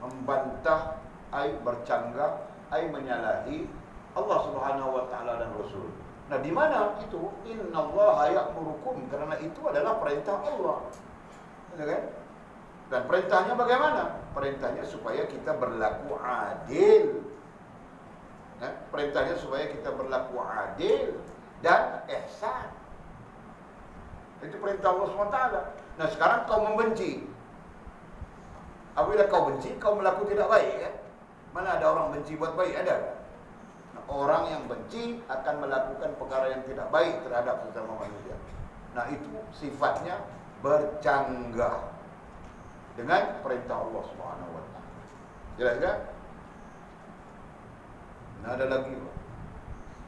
Membantah ai bercanggah, ai menyalahi Allah Subhanahu wa taala dan Rasul. Nah, di mana itu? Innallaha ya'murukum, kerana itu adalah perintah Allah. Ya kan? Dan perintahnya bagaimana? Perintahnya supaya kita berlaku adil. Nah, perintahnya supaya kita berlaku adil dan ihsan. Itu perintah Allah SWT. Nah, sekarang kau membenci. Apabila kau benci, kau melakukan tidak baik kan? Mana ada orang benci buat baik? Ada kan? Nah, orang yang benci akan melakukan perkara yang tidak baik terhadap sesama manusia. Nah, itu sifatnya bercanggah dengan perintah Allah Subhanahu wa taala. Jelas kan? Nah, ada lagi.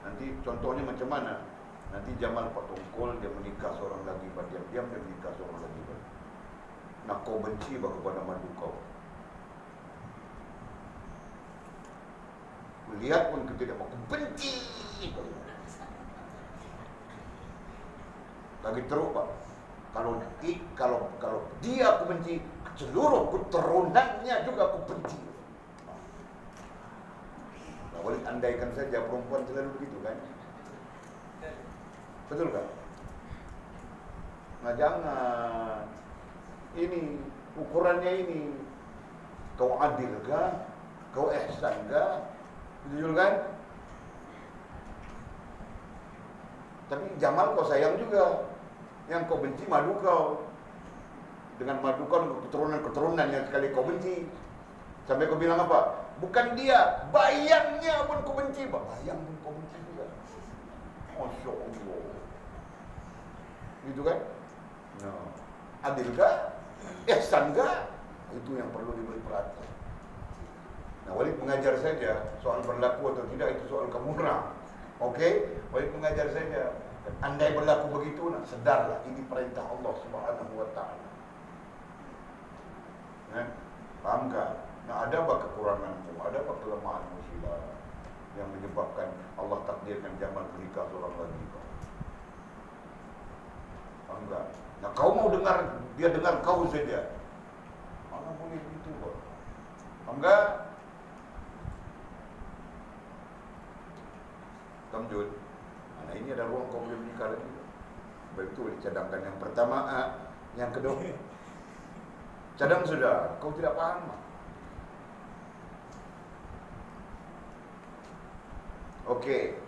Nanti contohnya macam mana? Nanti Jamal Pak Tungkol dia menikah seorang lagi, diam-diam dia menikah seorang lagi. Nak kau benci kepada madu kau. Lihat pun kita tidak mahu benci. Lagi teruk Pak. Kalau dia aku benci, seluruh keturunannya juga aku benci. Nah, boleh andaikan saja perempuan selalu begitu kan? Betul kan? Nah, jangan. Ini ukurannya ini. Kau adil kah? Kau ihsan kah? Betul kan? Tapi Jamal kau sayang juga. Yang kau benci madu kau. Dengan madu kau keturunan-keturunan yang sekali kau benci. Sampai kau bilang apa? Bukan dia, bayangnya pun kau benci. Bayang pun kau benci juga. Masya Allah. Gitu kan? Nah, adil kah? Ihsan kah? Itu yang perlu diberi perhatian. Nah, Walid mengajar saja soal berlaku atau tidak itu soal kemurah. Okey, Walid mengajar saja. Andai berlaku begitu, nah, sedarlah ini perintah Allah Subhanahu wa taala. Faham tak? Nah, ada apa kekuranganmu? Ada apa kelemahanmu sila yang menyebabkan Allah takdirkan Jamal menikah seorang lagi? Faham tak? Nah, kau mau dengar, dia dengar kau saja. Mana boleh begitu kok? Faham tak? Tamjud. Nah, ini ada ruang kau boleh menikah lagi. Betul, cadangkan yang pertama, yang kedua. Cadang sudah, kau tidak paham. Okey.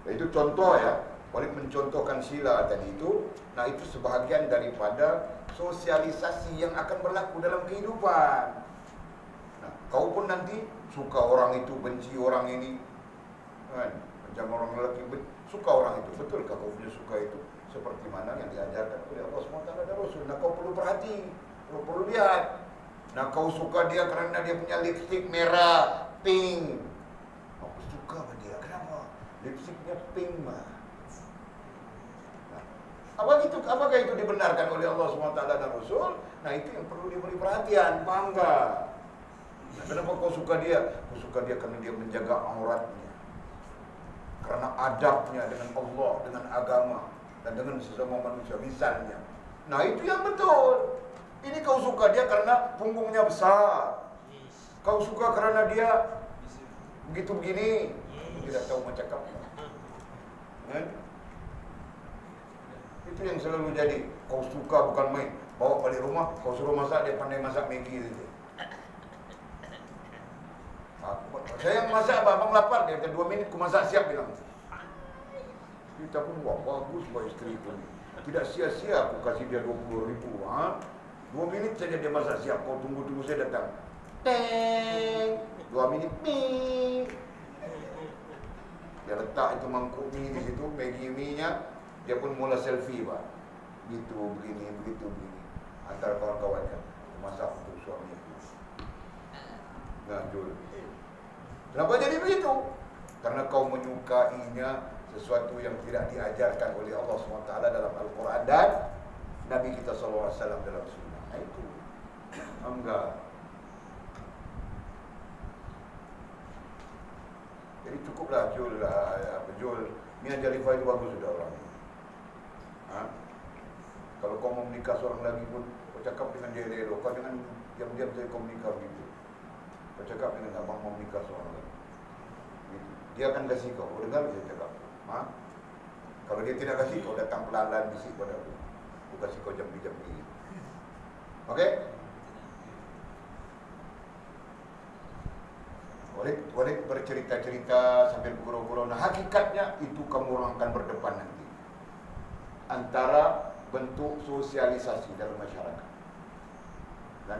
Itu contoh ya. Walid mencontohkan sila tadi itu. Nah, itu sebahagian daripada sosialisasi yang akan berlaku dalam kehidupan. Nah, kau pun nanti suka orang itu, benci orang ini. Kan? Macam orang lelaki suka orang itu. Betulkah kau punya suka itu? Seperti mana yang diajarkan oleh Allah SWT dan Rasul. Nah, kau perlu perhati. Kau perlu lihat. Nah, kau suka dia kerana dia punya lipstick merah, pink. Aku suka sama dia. Kenapa? Lipsticknya pink mah. Nah, apakah itu dibenarkan oleh Allah SWT dan Rasul? Nah, itu yang perlu diberi perhatian. Paham tak? Nah, kenapa kau suka dia? Kau suka dia kerana dia menjaga auratnya. Kerana adabnya dengan Allah, dengan agama dan dengan sesama manusia misalnya. Nah, itu yang betul. Ini kau suka dia kerana punggungnya besar. Kau suka kerana dia begitu begini. Tidak tahu macam cakap. Kan? Itu yang selalu jadi. Kau suka bukan main. Bawa balik rumah, kau suruh masak, dia pandai masak Maggi saja. Saya yang masak, abang lapar. Dia kata 2 minit aku masak siap bilang. Kita pun wah bagus buat isteri pun. Tidak sia-sia aku kasih dia 20,000. 2 minit saja dia masak siap. Kau tunggu saya datang. Teng. 2 minit. Mie. Dia letak itu mangkuk mie di situ, Maggi mie-nya. Dia pun mula selfie, Pak. Begitu begini. Antara kawan-kawannya. Masak untuk suami. Nah, Jul. Kenapa jadi begitu? Karena kau menyukainya sesuatu yang tidak diajarkan oleh Allah SWT dalam Al-Quran dan Nabi kita SAW dalam sunnah. Nah, itu enggak. Jadi cukuplah Jul, Mia Jalifah itu bagus sudah orang. Kalau kau mau menikah seorang lagi pun, kau cakap dengan dia elok. Kau jangan diam-diam saja kau menikah begitu. Kau cakap dengan abang mau menikah seorang lagi. Gitu. Dia akan kasih kau dengar saya cakap. Kalau dia tidak kasih, kau datang pelan-pelan bisik pada aku. Aku kasih kau jambi-jambi. Okey? Walid bercerita-cerita sambil bergurau-gurau. Nah, hakikatnya itu kamu orang akan berdepan nanti antara bentuk sosialisasi dalam masyarakat. Dan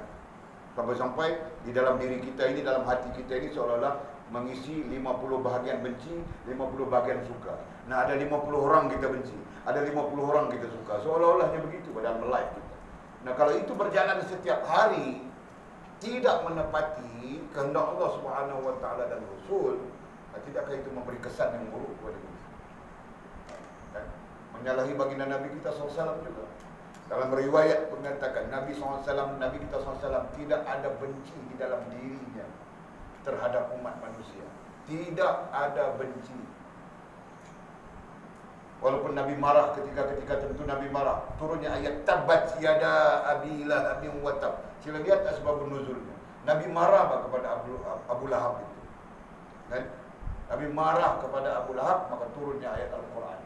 sampai-sampai di dalam diri kita ini, dalam hati kita ini seolah-olah mengisi 50 bahagian benci, 50 bahagian suka. Nah, ada 50 orang kita benci, ada 50 orang kita suka. Seolah-olahnya begitu dalam life kita. Nah, kalau itu berjalan setiap hari, tidak menepati kehendak Allah Subhanahu wa taala dan Rasul, tidakkah itu memberi kesan yang buruk kepada kita? Dan menyalahi baginda Nabi kita SAW juga. Dalam riwayat mengatakan Nabi kita SAW tidak ada benci di dalam dirinya terhadap umat manusia. Tidak ada benci. Walaupun Nabi marah ketika tentu Nabi marah, turunnya ayat tabat yada Abi Lahab wa tab. Sila lihat asbabun nuzulnya. Nabi marah kepada Abu Lahab itu. Kan? Nabi marah kepada Abu Lahab, maka turunnya ayat Al-Quran.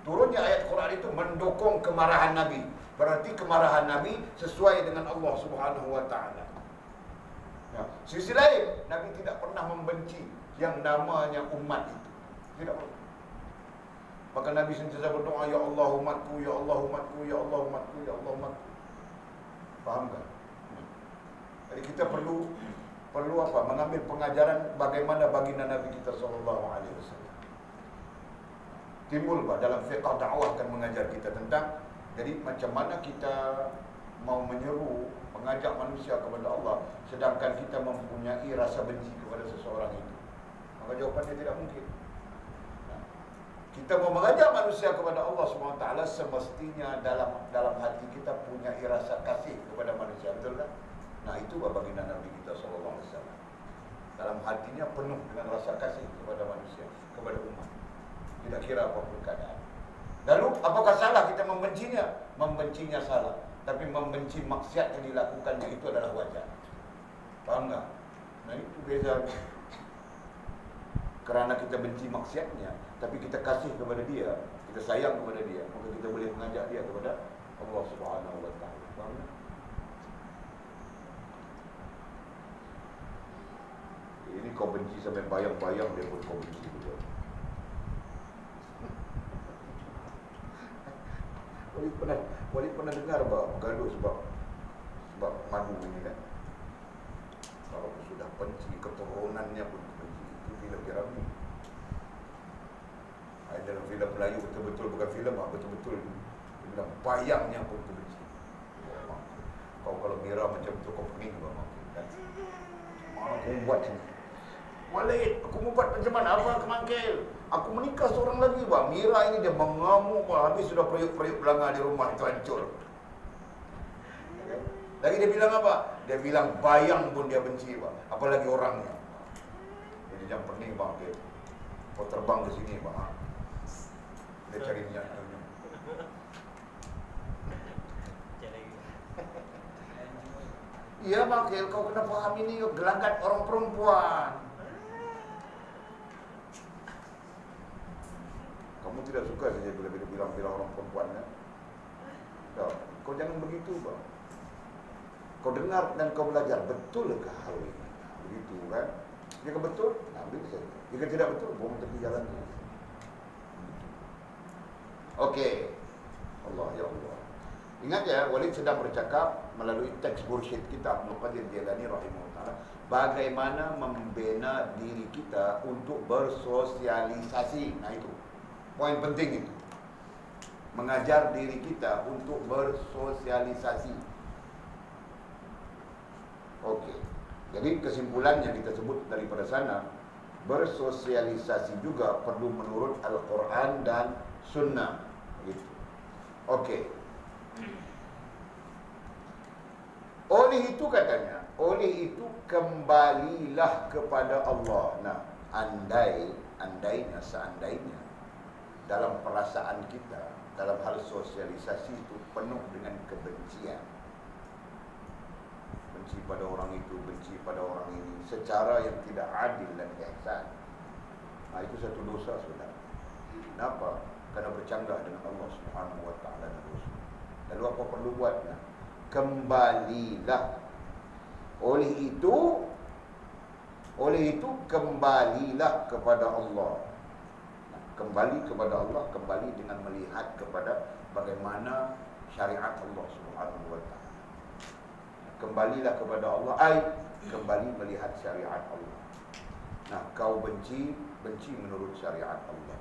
Turunnya ayat Quran itu mendukung kemarahan Nabi. Berarti kemarahan Nabi sesuai dengan Allah Subhanahu wa taala. Nah, sisi lain, Nabi tidak pernah membenci yang namanya umat itu. Tidak pernah. Maka Nabi sentiasa berdoa, ya Allah umatku, ya Allah umatku, ya Allah umatku, ya Allah umatku. Faham tak? Jadi kita perlu apa? Mengambil pengajaran bagaimana baginda Nabi kita sallallahu alaihi wasallam. Timbul dalam fiqh dakwah akan mengajar kita tentang jadi macam mana kita mau menyeru, mengajak manusia kepada Allah sedangkan kita mempunyai rasa benci kepada seseorang itu. Maka jawapannya tidak mungkin. Kita mau mengajak manusia kepada Allah SWT, semestinya dalam hati kita punya rasa kasih kepada manusia, betul tak? Nah, itu baginda Nabi kita SAW. Dalam hatinya penuh dengan rasa kasih kepada manusia, kepada umat. Tidak kira apapun keadaan. Lalu, apakah salah kita membencinya? Membencinya salah. Tapi membenci maksiat yang dilakukannya itu adalah wajar. Faham tak? Nah, itu bezanya. Kerana kita benci maksiatnya, tapi kita kasih kepada dia, kita sayang kepada dia, maka kita boleh mengajak dia kepada Allah Subhanahu wa taala. Faham tak? Ini kau benci sampai bayang-bayang dia pun kau benci juga. Wali pernah dengar gaduh sebab madu ini kan. Kalau sudah benci keturunannya pun benci. Itu filem Piramid. Dalam filem Melayu betul-betul bukan filem, betul-betul dia bayangnya pun benci. Kau kalau Mira macam tu kau pening kan. Mana aku buat ni? Walid, aku mau buat macam mana? Apa kemangkil? Aku menikah seorang lagi, Mira ini dia mengamuk, habis sudah periuk-periuk belanga di rumah itu hancur. Lagi dia bilang apa? Dia bilang bayang pun dia benci, apalagi orangnya. Jadi jangan pening, dia. Kau terbang ke sini, dia cari niat. Iya, Makil, kau kena paham ini gelanggat orang perempuan. Kamu tidak suka saja bila bilang orang perempuan kan? Kau jangan begitu, Bang. Kau dengar dan kau belajar, betulkah hal ini? Begitu kan? Jika betul, ambil saja. Jika tidak betul, buang tepi jalannya. Okey. Allah, ya Allah. Ingat ya, Walid sedang bercakap melalui teks mursyid kita Abdul Qadir Jailani rahimahullah, bagaimana membina diri kita untuk bersosialisasi. Nah itu poin penting itu. Mengajar diri kita untuk bersosialisasi. Okey. Jadi kesimpulan yang kita sebut daripada sana, bersosialisasi juga perlu menurut Al-Quran dan Sunnah. Gitu. Okey. Oleh itu katanya, oleh itu kembalilah kepada Allah. Nah, seandainya dalam perasaan kita, dalam hal sosialisasi itu penuh dengan kebencian. Benci pada orang itu, benci pada orang ini, secara yang tidak adil dan ihsan. Nah, itu satu dosa, saudara. Kenapa? Kerana bercanggah dengan Allah Subhanahu wa taala dan Rasul. Lalu apa perlu buatnya? Kembalilah. Oleh itu kembalilah kepada Allah. Kembali kepada Allah, kembali dengan melihat kepada bagaimana syariat Allah Subhanahu wa taala. Kembalilah kepada Allah, kembali melihat syariat Allah. Nah, kau benci menurut syariat Allah.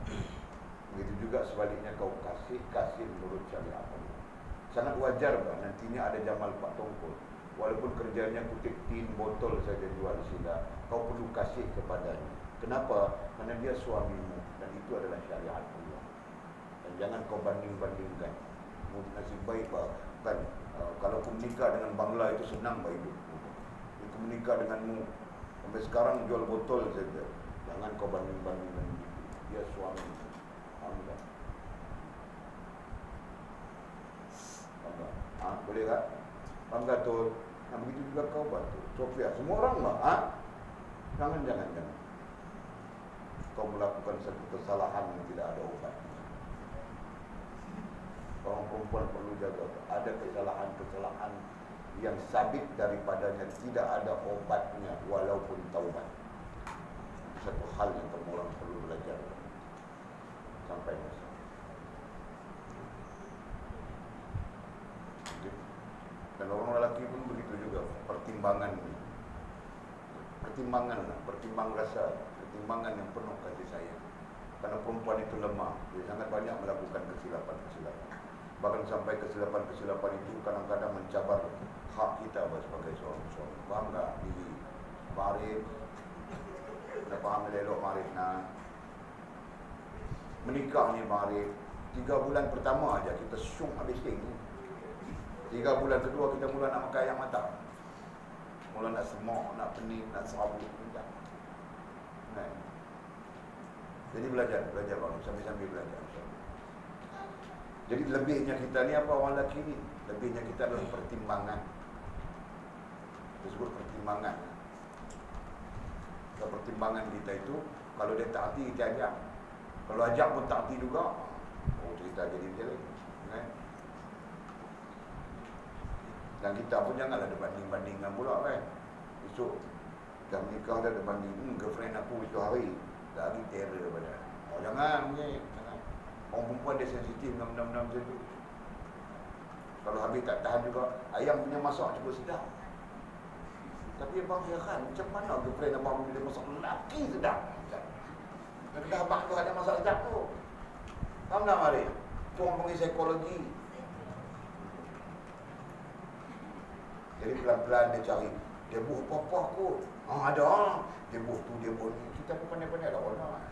Begitu juga sebaliknya, kau kasih menurut syariat Allah. Sangat wajar nantinya ada Jamal Pak Tongkol. Walaupun kerjanya kutip tin botol saja jual sila, kau perlu kasih kepadanya. Kenapa? Kerana dia suamimu dan itu adalah syariat Allah. Dan jangan kau banding-bandingkan. Nasib baik kan, kalau aku menikah dengan Bangla itu senang hidup. Aku menikah denganmu sampai sekarang jual botol saja. Jangan kau banding-bandingkan. Dia suami. Alhamdulillah. Boleh tak? Bangga tu. Nah, begitu juga kau bantu Sofia, semua orang jangan kau melakukan satu kesalahan yang tidak ada obat. Orang perempuan perlu jaga. Ada kesalahan yang sabit daripadanya tidak ada obatnya walaupun taubat. Satu hal yang kamu orang perlu belajar sampai masa. Dan orang lelaki pun begitu juga. Pertimbangan rasa, pertimbangan yang penuh kasih sayang. Karena perempuan itu lemah, dia sangat banyak melakukan kesilapan-kesilapan. Bahkan sampai kesilapan-kesilapan itu kadang-kadang mencabar hak kita sebagai seorang suami. Faham tak? Diri Marif, dah faham elok Marif nak menikah ni Marif. 3 bulan pertama aja kita syung habis ting. 3 bulan kedua kita mula nak makan ayam matang. Mula nak semak, nak pening, nak serabut. Kan? Jadi belajar bang, sambil-sambil belajar. Jadi lebihnya kita ni apa orang lelaki ni? Lebihnya kita adalah pertimbangan. Disebut pertimbangan. Kalau pertimbangan kita itu, kalau dia tak hati kita ajak. Kalau ajak pun tak hati juga, oh cerita jadi macam ni. Kan? Dan kita pun janganlah ada banding-bandingan pula kan. Esok dah menikah dah ada banding, girlfriend aku itu hari lagi terror pada. Oh jangan ni. Orang perempuan dia sensitif benda-benda macam tu. Kalau habis tak tahan juga, ayam punya masak cukup sedap. Tapi abang heran, macam mana girlfriend abang bila masak lelaki sedap? Dah abang tu ada masak sedap tu. Faham tak Mari? Tu orang panggil psikologi. Jadi pelan-pelan dia cari. Dia buh apa-apa kot. Ada. Dia buh tu, dia buh ni. Kita pun pandai-pandai lah orang.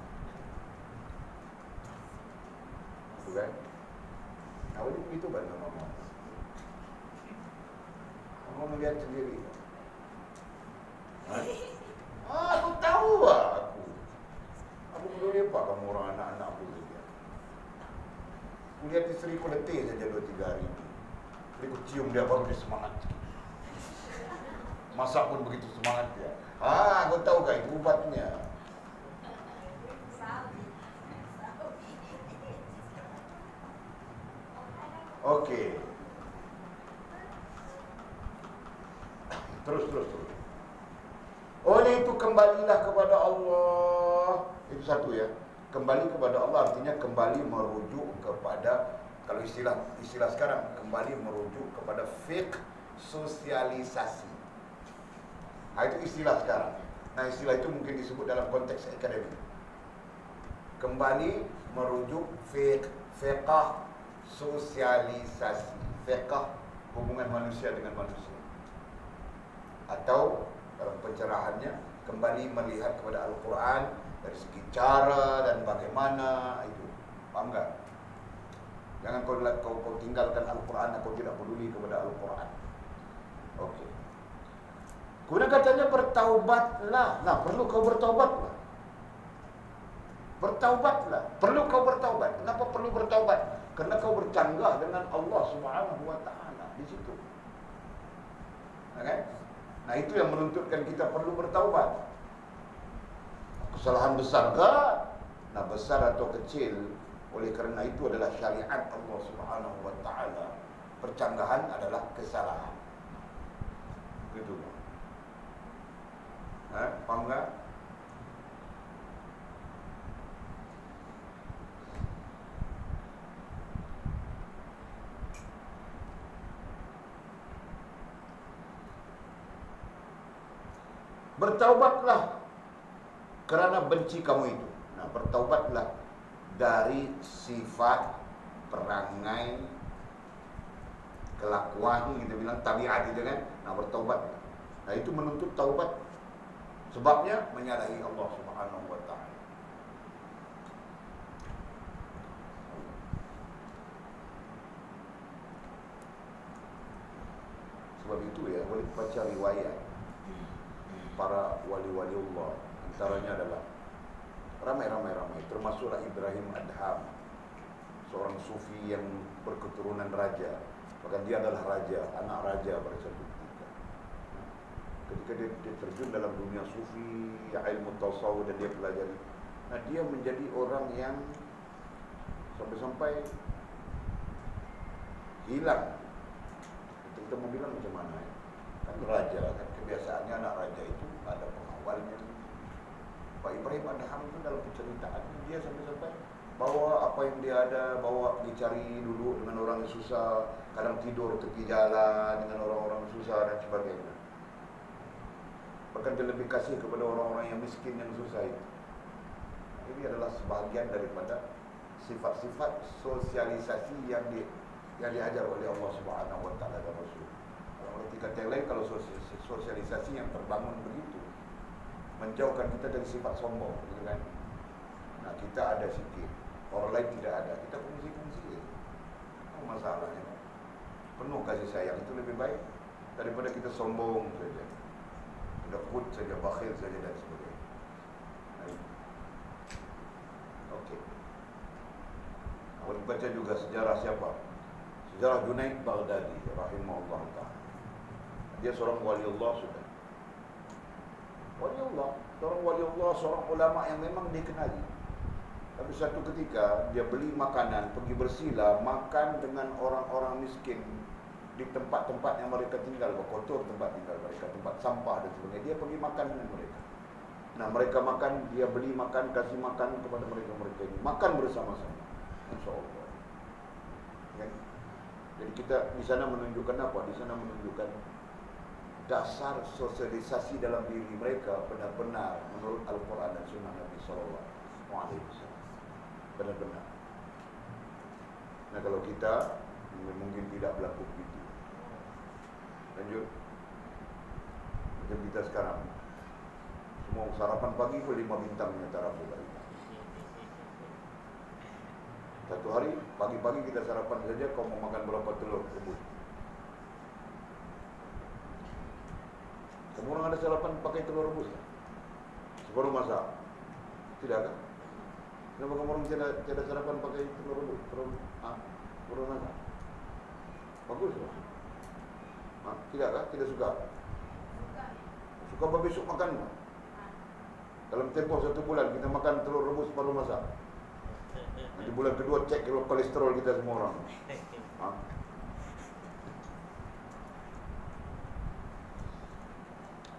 Tu kan? Awak ni begitu kan mama. Mama melihat sendiri. Aku tahu lah aku. Aku peduli apa kamu orang anak-anak aku lagi. Aku lihat isteri aku letih saja 2-3 hari ni. Jadi aku cium dia baru dia semangat. Masak pun begitu semangat dia. Aku tahu kan itu ubatnya. Okey. Terus. Oleh itu kembalilah kepada Allah. Itu satu ya. Kembali kepada Allah artinya kembali merujuk kepada, kalau istilah sekarang, kembali merujuk kepada fiqh sosialisasi. Itu istilah sekarang. Nah, istilah itu mungkin disebut dalam konteks akademik. Kembali merujuk fiqh sosialisasi, fiqh hubungan manusia dengan manusia. Atau dalam pencerahannya kembali melihat kepada Al-Quran dari segi cara dan bagaimana itu. Faham tak? Jangan kau tinggalkan Al-Quran, kau tidak peduli kepada Al-Quran. Okey. Kemudian katanya bertaubatlah. Nah, perlu kau bertaubatlah. Bertaubatlah. Perlu kau bertaubat. Kenapa perlu bertaubat? Kerana kau bercanggah dengan Allah Subhanahu wa taala di situ. Kan? Nah, itu yang menuntutkan kita perlu bertaubat. Kesalahan besar ke? Nah, besar atau kecil, oleh kerana itu adalah syariat Allah Subhanahu wa taala. Percanggahan adalah kesalahan. Begitu. Faham tak? Bertaubatlah kerana benci kamu itu. Nah, bertaubatlah dari sifat, perangai, kelakuan, kita bilang tabiat itu kan. Nah, bertaubat. Nah, itu menuntut taubat. Sebabnya menyalahi Allah Subhanahu wa taala. Sebab itu ya, boleh baca riwayat para wali-wali Allah. Antaranya adalah ramai, termasuklah Ibrahim Adham, seorang sufi yang berketurunan raja. Bahkan dia adalah raja, anak raja pada satu ketika. Ketika dia terjun dalam dunia sufi, ilmu tasawuf dan dia pelajari, nah dia menjadi orang yang sampai-sampai hilang. Kita mau bilang macam mana ya? Kan raja, kan kebiasaannya anak raja itu ada pengawalnya. Pak Ibrahim Adham itu dalam penceritaan dia sampai-sampai bawa apa yang dia ada, bawa dicari duduk dengan orang yang susah, kadang tidur tepi jalan dengan orang-orang susah dan sebagainya. Bahkan dia lebih kasih kepada orang-orang yang miskin yang susah itu. Ini adalah sebahagian daripada sifat-sifat sosialisasi yang diajar oleh Allah Subhanahu wa taala dan Rasul. Kalau kata yang lain, kalau sosialisasi yang terbangun begitu, menjauhkan kita dari sifat sombong, gitu kan? Nah, kita ada sikit, orang lain tidak ada, kita kongsi-kongsi. Apa masalahnya? Penuh kasih sayang, itu lebih baik daripada kita sombong saja, dekut saja, bakhil saja dan sebagainya. Okey. Awak baca juga sejarah siapa? Sejarah Junaid Baghdadi rahimahullah ta'ala. Dia seorang wali Allah sudah. Wali Allah, seorang wali Allah, seorang ulama yang memang dikenali. Tapi satu ketika dia beli makanan, pergi bersila, makan dengan orang-orang miskin di tempat-tempat yang mereka tinggal, berkotor tempat tinggal mereka, tempat sampah dan sebagainya. Dia pergi makan dengan mereka. Nah, mereka makan, dia beli makan, kasih makan kepada mereka ini. Makan bersama-sama. InsyaAllah. Kan? Jadi kita di sana menunjukkan apa? Di sana menunjukkan dasar sosialisasi dalam diri mereka benar-benar menurut Al-Quran dan Sunnah Nabi SAW. Benar-benar. Nah, kalau kita mungkin tidak berlaku begitu. Lanjut. Macam kita sekarang, semua sarapan pagi pun 5 bintangnya tarafu kali. Satu hari, pagi-pagi kita sarapan saja, kau mau makan berapa telur rebus? Semua orang ada sarapan pakai telur rebus? Separuh masak? Tidak kan? Kenapa kamu orang tiada sarapan pakai telur rebus? Separuh masak? Bagus lah. Tidak kan? Tidak suka? Suka apa besok makan? Dalam tempoh 1 bulan kita makan telur rebus separuh masak. Nanti bulan kedua cek kolesterol kita semua orang.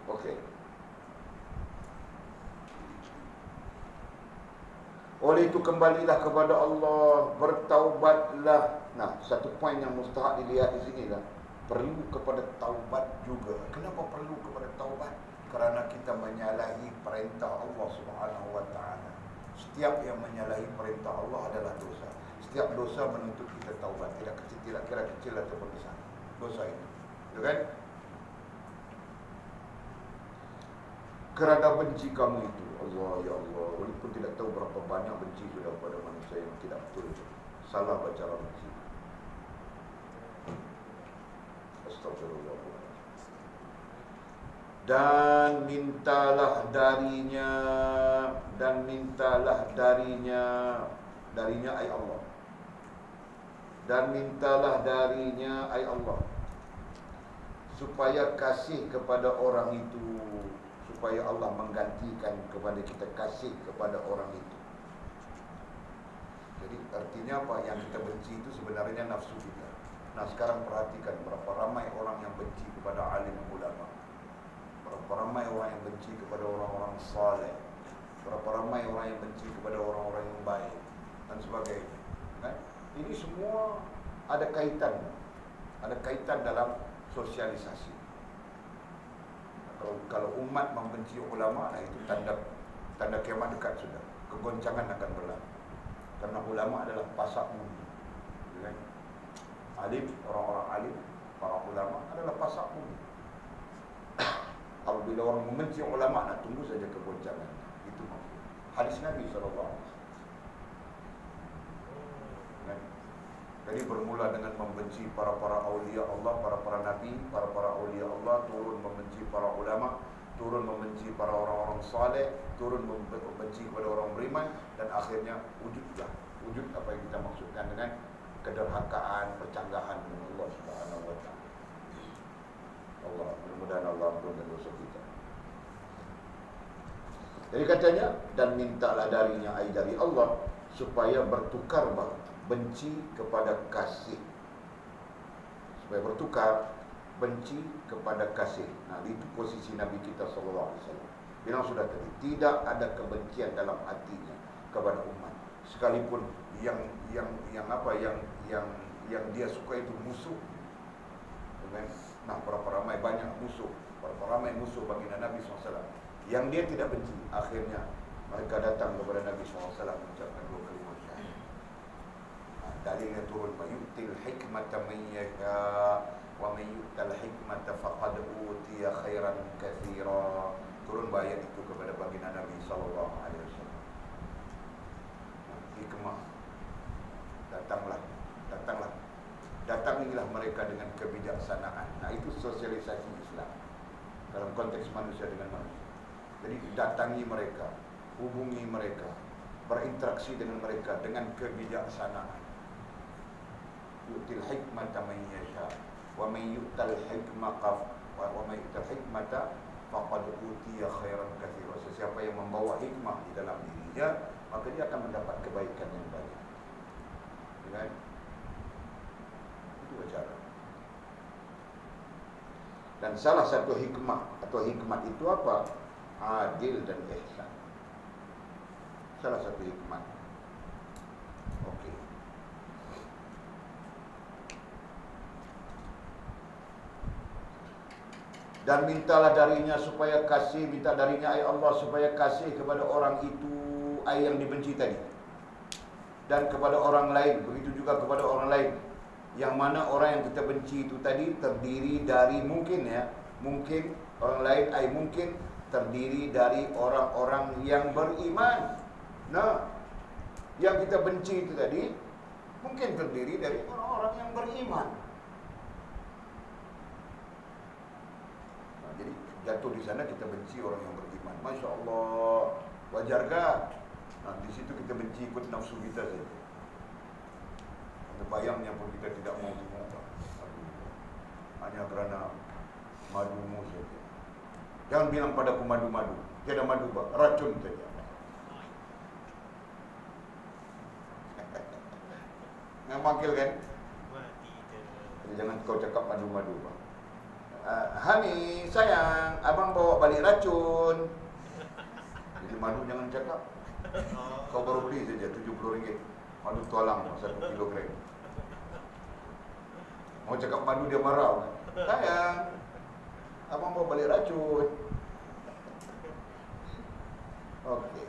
Okey. Oleh itu kembalilah kepada Allah, bertaubatlah. Nah, satu poin yang mustahak dilihat di sini lah, perlu kepada taubat juga. Kenapa perlu kepada taubat? Kerana kita menyalahi perintah Allah Subhanahu wa taala. Setiap yang menyalahi perintah Allah adalah dosa. Setiap dosa menuntut kita taubat. Tidak kira kecil ataupun besar dosa itu. Betul kan? Kerana benci kamu itu, Allah ya Allah, walaupun tidak tahu berapa banyak benci sudah pada manusia yang tidak betul. Salah baca benci. Astagfirullah. Dan mintalah darinya ay Allah. Dan mintalah darinya ay Allah, supaya kasih kepada orang itu, supaya Allah menggantikan kepada kita kasih kepada orang itu. Jadi artinya apa? Yang kita benci itu sebenarnya nafsu kita. Nah, sekarang perhatikan berapa ramai orang yang benci kepada alim ulama, berapa ramai orang yang benci kepada orang-orang saleh, berapa ramai orang yang benci kepada orang-orang yang baik dan sebagainya. Kan? Ini semua ada kaitan dalam sosialisasi. Kalau umat membenci ulama, nah itu tanda kiamat dekat sudah. Kegoncangan akan berlaku. Karena ulama adalah pasak bumi. Kan? Alim, orang-orang alim, para ulama adalah pasak bumi. Apabila orang membenci ulama, nak tunggu saja kegoncangan. Itu maksud hadis Nabi SAW. Kan? Jadi bermula dengan membenci para awliya Allah, para nabi, para awliya Allah, turun membenci para ulama, turun membenci para orang-orang saleh, turun membenci kepada orang beriman, dan akhirnya wujud apa yang kita maksudkan dengan kederhakaan, percanggahan dengan Allah Subhanahu wa taala. Allah, mudah-mudahan Allah ampun dosa kita. Jadi katanya, dan mintalah darinya ay dari Allah, supaya bertukar benci kepada kasih. Supaya bertukar benci kepada kasih. Nah, itu posisi Nabi kita SAW. Bilang sudah tadi, tidak ada kebencian dalam hatinya kepada umat. sekalipun yang apa yang dia suka itu musuh. Nah, berapa ramai banyak musuh, berapa ramai musuh baginda Nabi SAW yang dia tidak benci. Akhirnya mereka datang kepada Nabi SAW mengucapkan dua kalimat syahadat. Dalilnya turun, mayu'til hikmata man yasha wa may yu'tal hikmata faqad utiya khairan katsira. Turun ayat itu kepada baginda Nabi sallallahu alaihi wasallam. Hikmah. Datangilah mereka dengan kebijaksanaan. Nah, itu sosialisasi Islam dalam konteks manusia dengan manusia. Jadi datangi mereka, hubungi mereka, berinteraksi dengan mereka dengan kebijaksanaan. Yu'til hikmata man yasha wa may yu'tal hikmata faqad utiya khairan katsira. Sesiapa yang membawa hikmah di dalam dirinya, maka dia akan mendapat kebaikan yang banyak. Kan? Itu cara. Dan salah satu hikmah atau hikmat itu apa? Adil dan ihsan. Salah satu hikmat. Okey. Dan mintalah darinya supaya kasih, minta darinya ay Allah supaya kasih kepada orang itu ay yang dibenci tadi, dan kepada orang lain, begitu juga kepada orang lain. Yang mana orang yang kita benci itu tadi terdiri dari mungkin orang lain ay mungkin terdiri dari orang-orang yang beriman. Nah, yang kita benci itu tadi mungkin terdiri dari orang-orang yang beriman. Jadi jatuh di sana kita benci orang yang beriman. Masya Allah, wajarkah? Nah, di situ kita benci ikut nafsu kita saja. Bayangnya pun kita tidak mau semua. Hanya kerana madumu saja. Jangan bilang padaku madu-madu. Tiada madu, Pak. Racun saja. Ngamakil kan? Jangan kau cakap madu-madu, Pak. Hani, sayang, abang bawa balik racun. Jadi madu jangan cakap. Kau baru beli saja RM70. Madu tualang 1 kilogram. Mau cakap madu dia marah. Sayang, abang bawa balik racun. Okey.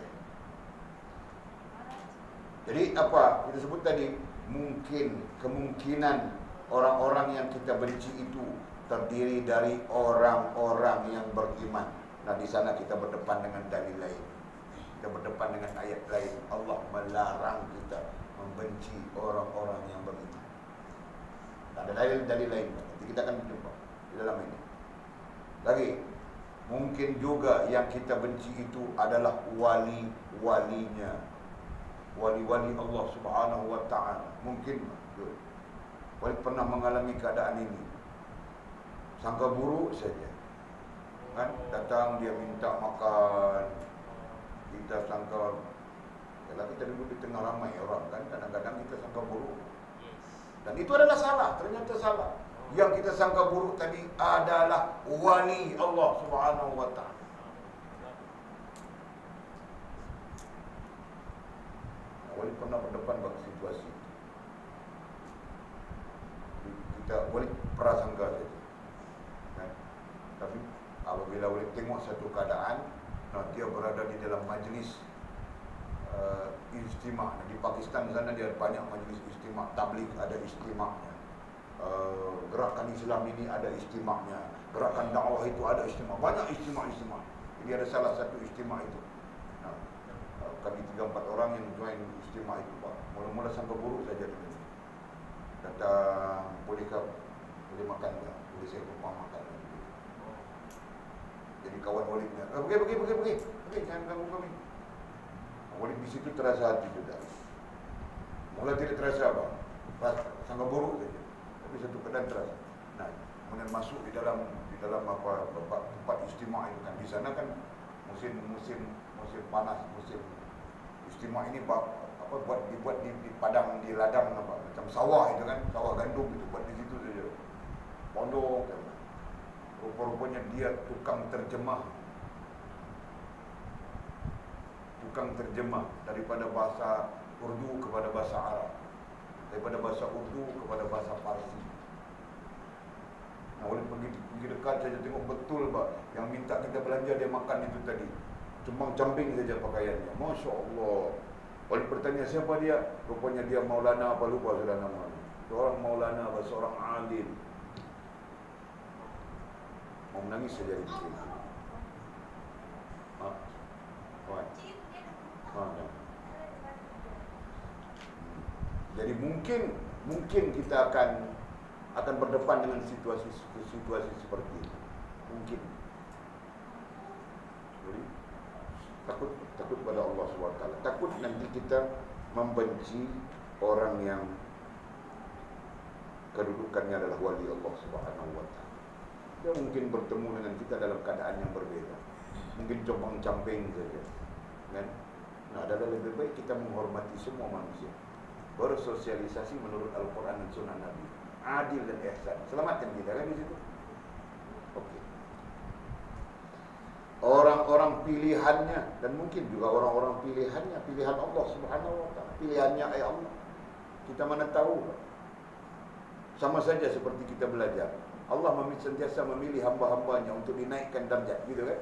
Jadi apa kita sebut tadi? Kemungkinan orang-orang yang kita benci itu terdiri dari orang-orang yang beriman. Nah, di sana kita berdepan dengan dalil lain. Kita berdepan dengan ayat lain. Allah melarang kita membenci orang-orang yang beriman. Ada dalil-dalil lain. Nanti kita akan jumpa di dalam ini. Lagi, mungkin juga yang kita benci itu adalah wali-walinya, wali-wali Allah Subhanahu wa ta'ala. Mungkin wali pernah mengalami keadaan ini, sangka buruk saja kan, datang dia minta makan, kita sangka, kalau kita duduk di tengah ramai orang kan, kadang-kadang kita sangka buruk. Dan itu adalah salah, ternyata salah. Yang kita sangka buruk tadi adalah wali Allah Subhanahu wa ta'ala. Wali pernah berdepan bagi situasi itu. Kita wali prasangka saja. Kan? Tapi apabila wali tengok satu keadaan, nah, dia berada di dalam majlis istimak. Di Pakistan sana dia banyak majlis istimak, tabligh ada istimaknya, gerakan Islam ini ada istimaknya, gerakan dakwah itu ada istimak, banyak istimak. Jadi ada salah satu istimak itu. Nah, kami 3-4 orang yang join istimak itu, Pak. Mula-mula sampai buruk saja dengan ini. Datang, boleh makan tak? Boleh saya tumpang makan. Jadi kawan walidnya, pergi, jangan ganggu kami. Walid di situ terasa hati sudah. Mula tidak terasa apa, sangat buruk saja. Tapi satu keadaan terasa. Nah, kemudian masuk di dalam apa tempat istimak itu kan. Di sana kan musim panas, musim istimak ini dibuat di padang, di ladang apa, macam sawah itu kan, sawah gandum itu buat di situ saja. Pondok kan. Rupa-rupanya dia tukang terjemah daripada bahasa Urdu kepada bahasa Arab, daripada bahasa Urdu kepada bahasa Parsi. Nah, oleh pergi dekat saja tengok betul bah, yang minta kita belanja dia makan itu tadi. Cuma camping saja pakaiannya. Masya Allah. Oleh bertanya siapa dia? Rupanya dia Maulana apa lupa sudah nama. Seorang Maulana, seorang alim. Mau menangis saja di sini. Jadi mungkin kita akan berdepan dengan situasi seperti ini. Mungkin. Jadi takut pada Allah SWT. Takut nanti kita membenci orang yang kedudukannya adalah wali Allah SWT. Dia mungkin bertemu dengan kita dalam keadaan yang berbeda. Mungkin compang-camping saja. Kan? Nah, adalah lebih baik kita menghormati semua manusia. Bersosialisasi menurut Al-Quran dan Sunnah Nabi. Adil dan ihsan. Selamatkan kita kan di situ. Okey. Orang-orang pilihannya dan mungkin juga orang-orang pilihannya, pilihan Allah Subhanahu wa taala. Pilihannya ay Allah. Kita mana tahu? Sama saja seperti kita belajar. Allah sentiasa memilih hamba-hambanya untuk dinaikkan darjat, gitu kan?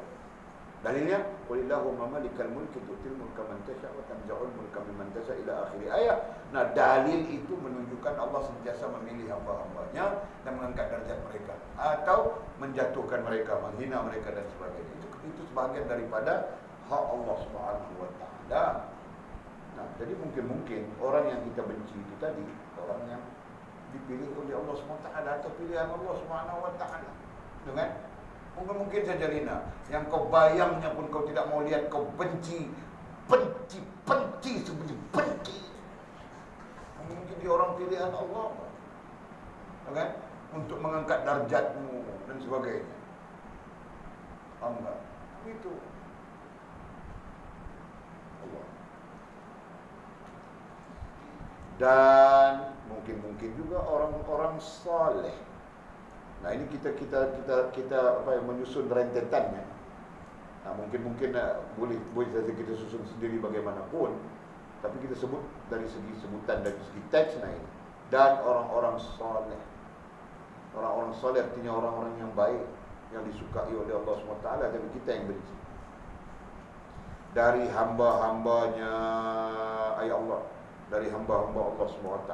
Dalilnya, "Qulillahumma malikal mulki tu'til mulka man tasha' wa tanzi'ul mulka mimman tasha' ila akhir ayat." Nah, dalil itu menunjukkan Allah sentiasa memilih hamba-hambanya dan mengangkat darjat mereka atau menjatuhkan mereka, menghina mereka dan sebagainya. Itu sebahagian daripada hak Allah Subhanahu wa taala. Nah, jadi mungkin orang yang kita benci itu tadi orang yang dipilih oleh Allah SWT atau pilihan Allah SWT. Dengan mungkin saja Lina, yang kau bayangnya pun kau tidak mau lihat, kau benci sebenci. Mungkin dia orang pilihan Allah, kan? Untuk mengangkat darjatmu dan sebagainya. Enggak, itu Allah. Dan mungkin juga orang-orang saleh. Nah, ini kita apa yang menyusun rentetannya. Nah, mungkin boleh saja kita susun sendiri bagaimanapun, tapi kita sebut dari segi sebutan, dari segi teks. Nah, ini dan orang-orang saleh. Orang-orang saleh artinya orang-orang yang baik, yang disukai oleh Allah SWT, tapi kita yang benci. Dari hamba-hambanya ay Allah, dari hamba-hamba Allah SWT.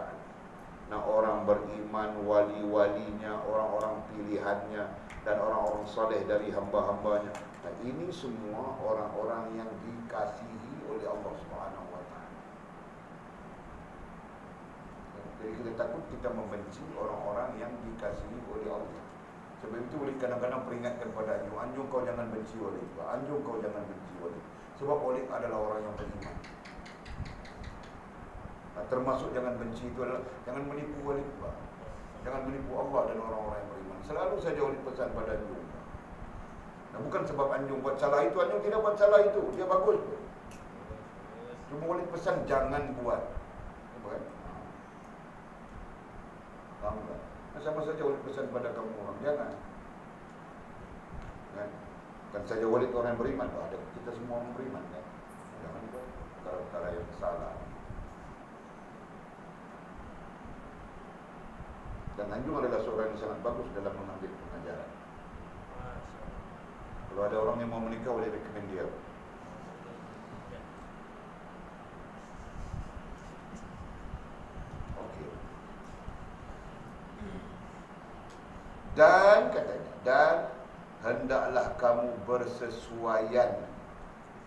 Nah, orang beriman, wali-walinya, orang-orang pilihannya, dan orang-orang saleh dari hamba-hambanya. Nah, ini semua orang-orang yang dikasihi oleh Allah Subhanahu wa taala. Jadi kita takut kita membenci orang-orang yang dikasihi oleh Allah. Sebab itu boleh kadang-kadang peringatkan pada Anjung kau jangan benci Walid. Anjung kau jangan benci Walid. Sebab Walid adalah orang yang beriman. Nah, termasuk jangan benci itu adalah jangan menipu Walid, Pak. Jangan menipu Allah dan orang-orang yang beriman. Selalu saja Walid pesan pada Anjung. Nah, bukan sebab Anjung buat salah itu, Anjung tidak buat salah itu. Dia bagus. Cuma Walid pesan jangan buat. Bukan? Faham tak? Nah, sama saja Walid pesan pada kamu orang, jangan. Kan? Bukan saja Walid orang yang beriman, ada kita semua orang beriman, kan? Jangan buat perkara-perkara yang salah. Dan Anjung adalah seorang yang sangat bagus dalam mengambil pengajaran. Kalau ada orang yang mau menikah, boleh rekomen dia. Okey. Dan katanya, dan hendaklah kamu bersesuaian.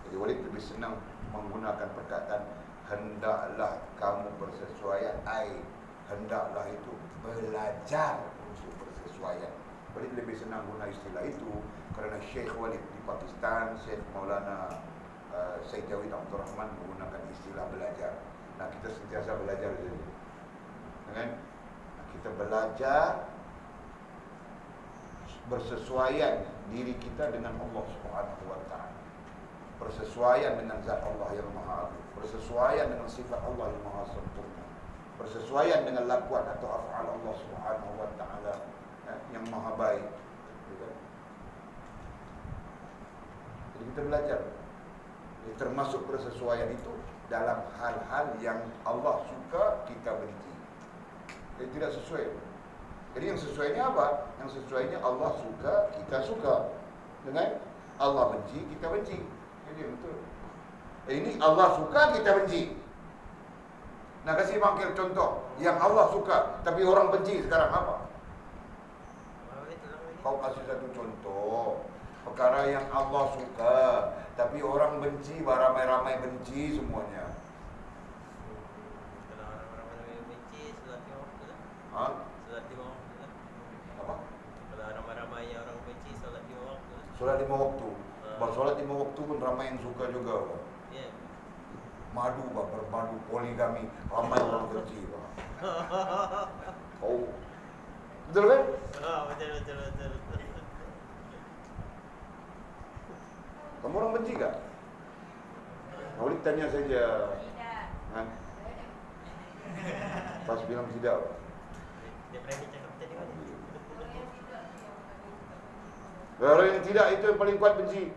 Jadi Walid lebih senang menggunakan perkataan hendaklah kamu bersesuaian. Hendaklah itu belajar untuk bersesuaian. Walid lebih senang guna istilah itu kerana Syekh Walid di Pakistan, Syekh Maulana Syekh Jawid Abdul Rahman menggunakan istilah belajar. Nah, kita sentiasa belajar saja. Kan? Kita belajar bersesuaian diri kita dengan Allah Subhanahu wa taala. Bersesuaian dengan zat Allah yang Maha Agung, bersesuaian dengan sifat Allah yang Maha Sempurna, bersesuaian dengan lakuan atau af'al Allah Subhanahu wa taala yang Maha Baik. Jadi kita belajar. Jadi termasuk bersesuaian itu dalam hal-hal yang Allah suka, kita benci. Jadi tidak sesuai. Jadi yang sesuainya apa? Yang sesuainya Allah suka, kita suka. Dengan Allah benci, kita benci. Jadi betul. Ini Allah suka, kita benci. Nah, kasih panggil contoh yang Allah suka tapi orang benci sekarang apa? Kau kasih satu contoh perkara yang Allah suka tapi orang benci, ramai-ramai benci semuanya. Kalau orang-orang benci, solat 5 waktu lah. Ha? Solat 5 waktu lah. Apa? Kalau ramai-ramai yang orang benci, solat 5 waktu lah. Solat 5 waktu. Solat 5 waktu pun ramai yang suka juga. Ya. Madu, bermadu, poligami, ramai orang benci. Oh, betul kan? Betul. Kamu orang benci tak? Boleh tanya saja. Tidak. Ha? Pas bilang tidak. Dia berani cakap tadi mana? Kalau yang tidak itu yang paling kuat benci.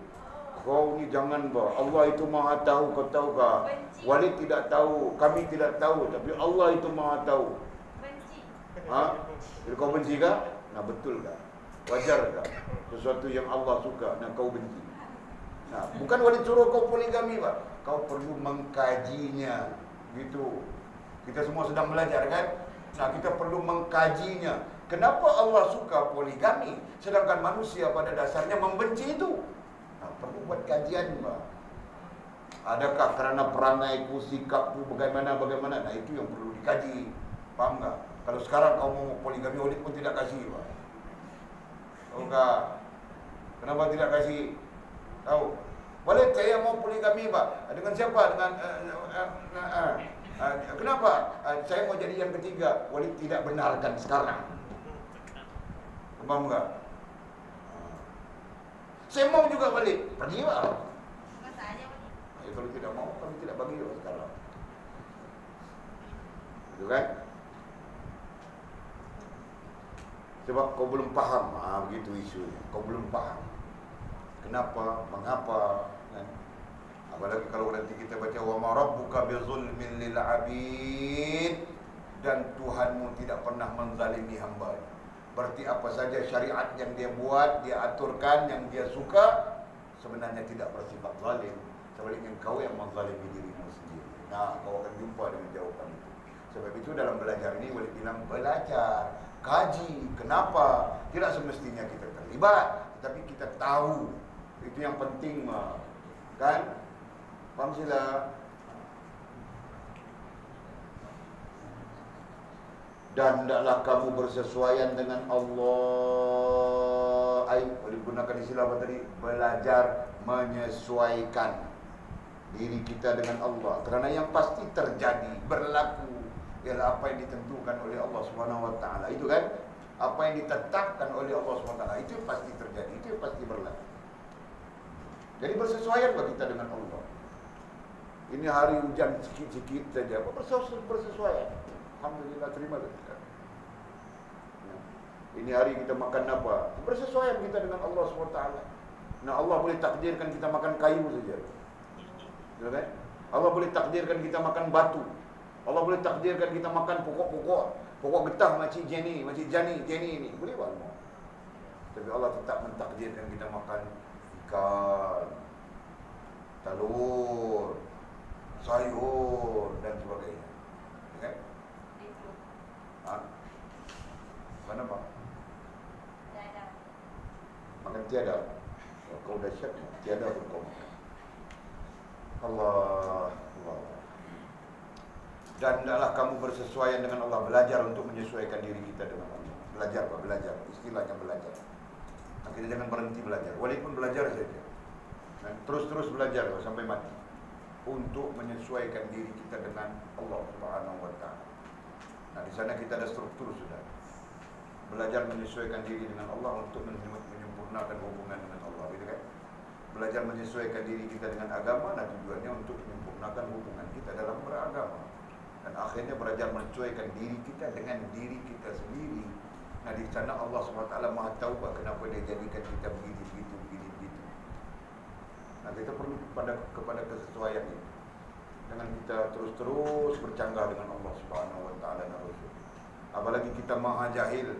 Kau ni jangan bah. Allah itu maha tahu, kau tahu kah? Walid tidak tahu, kami tidak tahu, tapi Allah itu maha tahu. Benci. Ha? Jadi kau benci kah? Nah, betul kah? Wajar kah? Sesuatu yang Allah suka, nah kau benci. Nah, bukan Walid suruh kau poligami, Pak. Kau perlu mengkajinya. Gitu. Kita semua sedang belajar kan? Nah, kita perlu mengkajinya. Kenapa Allah suka poligami sedangkan manusia pada dasarnya membenci itu? Nah, perlu buat kajian, Pak. Adakah karena perangaiku, sikapku, bagaimana? Nah, itu yang perlu dikaji. Paham tak? Kalau sekarang kau mau poligami, Walid pun tidak kasih, Pak. Tahu tak? Kenapa tidak kasih? Tahu? Walid, saya mau poligami, Pak. Dengan siapa? Dengan kenapa? Saya mau jadi yang ketiga. Walid tidak benarkan sekarang. Paham tak? Saya mau juga balik. Pergi lah. Masa aja Pak. Ya, kalau tidak mau, kami tidak bagi lah sekarang. Itu kan? Sebab kau belum faham. Begitu isunya. Kau belum faham. Kenapa? Mengapa? Kan? Apalagi kalau nanti kita baca wa ma rabbuka bizulmin lil abid, dan Tuhanmu tidak pernah menzalimi hamba. Berarti apa saja syariat yang dia buat, dia aturkan, yang dia suka, sebenarnya tidak bersifat zalim. Sebaliknya kau yang menzalimi dirimu sendiri. Nah, kau akan jumpa dengan jawaban itu. Sebab itu dalam belajar ini boleh bilang belajar, kaji. Kenapa? Tidak semestinya kita terlibat, tetapi kita tahu. Itu yang penting, kan? Faham sila? Dan hendaklah kamu bersesuaian dengan Allah. Boleh gunakan istilah apa tadi? Belajar menyesuaikan diri kita dengan Allah. Kerana yang pasti terjadi, berlaku, ialah apa yang ditentukan oleh Allah SWT. Itu kan? Apa yang ditetapkan oleh Allah SWT, itu pasti terjadi, itu pasti berlaku. Jadi bersesuaian kita dengan Allah. Ini hari hujan sikit-sikit saja, bersesuaian. Alhamdulillah, terima kita. Ini hari kita makan apa? Bersesuaian kita dengan Allah SWT. Nah, Allah boleh takdirkan kita makan kayu saja. Betul kan? Allah boleh takdirkan kita makan batu. Allah boleh takdirkan kita makan pokok getah macam jani ini. Boleh tak? Tapi Allah tetap mentakdirkan kita makan ikan, telur, sayur dan sebagainya. Kan? Mana Pak? Tiada. Makan tiada. Kau dah siap, tiada pun kau makan. Allah. Dan hendaklah kamu bersesuaian dengan Allah. Belajar untuk menyesuaikan diri kita dengan Allah. Belajar Pak, belajar. Istilahnya belajar. Nah, kita jangan berhenti belajar. Walaupun belajar saja. Dan terus-terus belajar Pak, sampai mati. Untuk menyesuaikan diri kita dengan Allah Subhanahu Wa Taala. Nah, di sana kita ada struktur sudah. Belajar menyesuaikan diri dengan Allah untuk menyempurnakan hubungan dengan Allah, gitu kan? Belajar menyesuaikan diri kita dengan agama, dan tujuannya untuk menyempurnakan hubungan kita dalam beragama. Dan akhirnya belajar menyesuaikan diri kita dengan diri kita sendiri. Nah, di sana Allah SWT Maha tahu kenapa dia jadikan kita begitu. Nah, kita perlu kepada kesesuaian ini. Jangan kita terus-terus bercanggah dengan Allah Subhanahu wa taala dan Rasul. Apalagi kita maha jahil.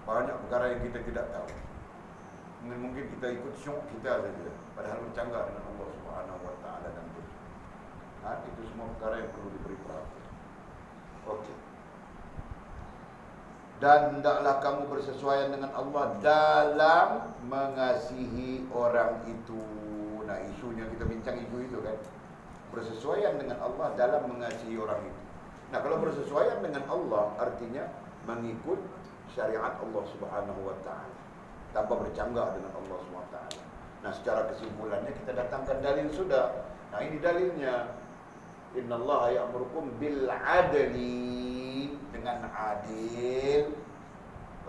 Banyak perkara yang kita tidak tahu. Mungkin kita ikut syuk kita saja, padahal bercanggah dengan Allah Subhanahu wa taala dan Rasul. Itu semua perkara yang perlu diberi perhatian. Okey. Dan hendaklah kamu bersesuaian dengan Allah dalam mengasihi orang itu. Nah, isunya kita bincang isu itu kan. Bersesuaian dengan Allah dalam mengasihi orang itu. Nah, kalau bersesuaian dengan Allah artinya mengikut syariat Allah Subhanahu wa taala, tanpa bercanggah dengan Allah Subhanahu wa taala. Nah, secara kesimpulannya kita datangkan dalil sudah. Nah, ini dalilnya. Innallaha ya'murukum bil adli, dengan adil.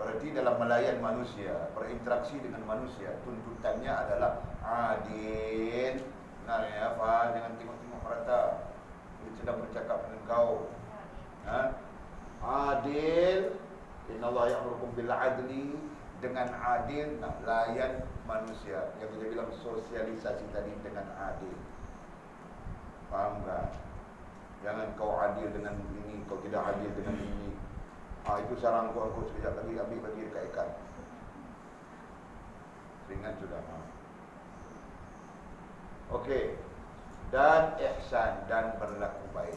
Berarti dalam melayan manusia, berinteraksi dengan manusia, tuntutannya adalah adil. Benar ya, Fa, jangan tengok-tengok rata. Kita sedang bercakap dengan kau. Adil. Innallaha ya'murukum bil adli, dengan adil. Nah, layan manusia. Yang kita bilang sosialisasi tadi dengan adil. Faham tak? Jangan kau adil dengan ini, kau tidak adil dengan ini. Itu sarang aku sekejap lagi ambil bagi dekat ikan. Ringan sudah. Okey. Dan ihsan, dan berlaku baik.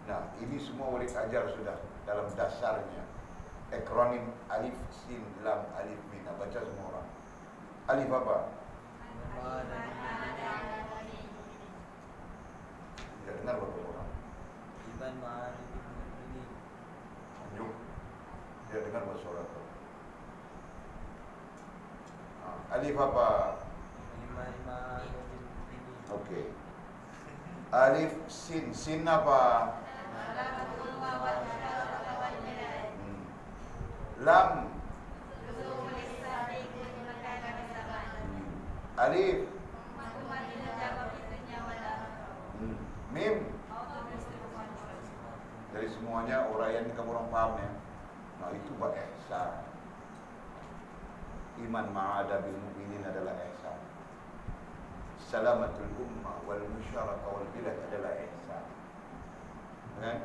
Nah, ini semua boleh ajar sudah dalam dasarnya. Akronim alif sin lam alif mim. Baca semua orang. Alif apa? Tidak dengar berapa orang? Iman ma'arif ini. Anjuk. Dia dengar bersuara tu. Alif apa? Iman ma'arif ini. Okey. Alif sin. Sin apa? Lam. Alif. Mim. Dari semuanya uraian kamu orang faham ya. Nah, itu buat ihsan. Iman ma'ada bil mu'minin adalah ihsan. Salamatul ummah wal musyarakah wal bilad adalah ihsan. Kan?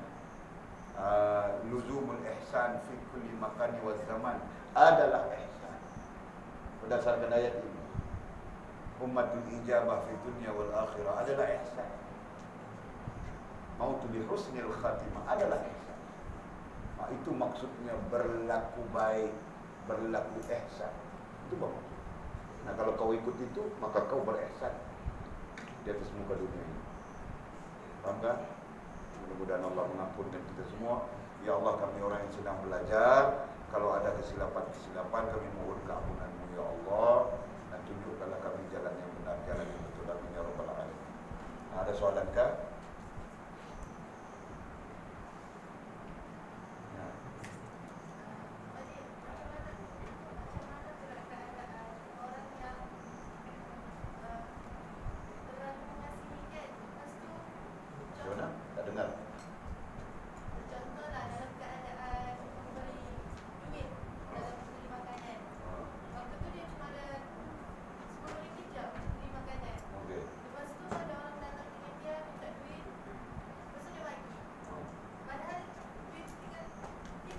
Luzumul ihsan fi kulli makani wal zaman adalah ihsan. Berdasarkan ayat ini, ummatul ijabah fi dunya wal akhirah adalah ihsan. Mautu bi husnil khatimah adalah ihsan. Nah, itu maksudnya berlaku baik, berlaku ihsan. Itu maksud. Nah, kalau kau ikut itu, maka kau berihsan di atas muka dunia ini. Faham kan? Mudah-mudahan Allah mengampunkan kita semua. Ya Allah, kami orang yang sedang belajar, kalau ada kesilapan kami mohon keampunan-Mu ya Allah, dan tunjukkanlah kami jalan yang benar, jalan yang betul. Amin ya rabbal alamin. Nah, ada soalan kah?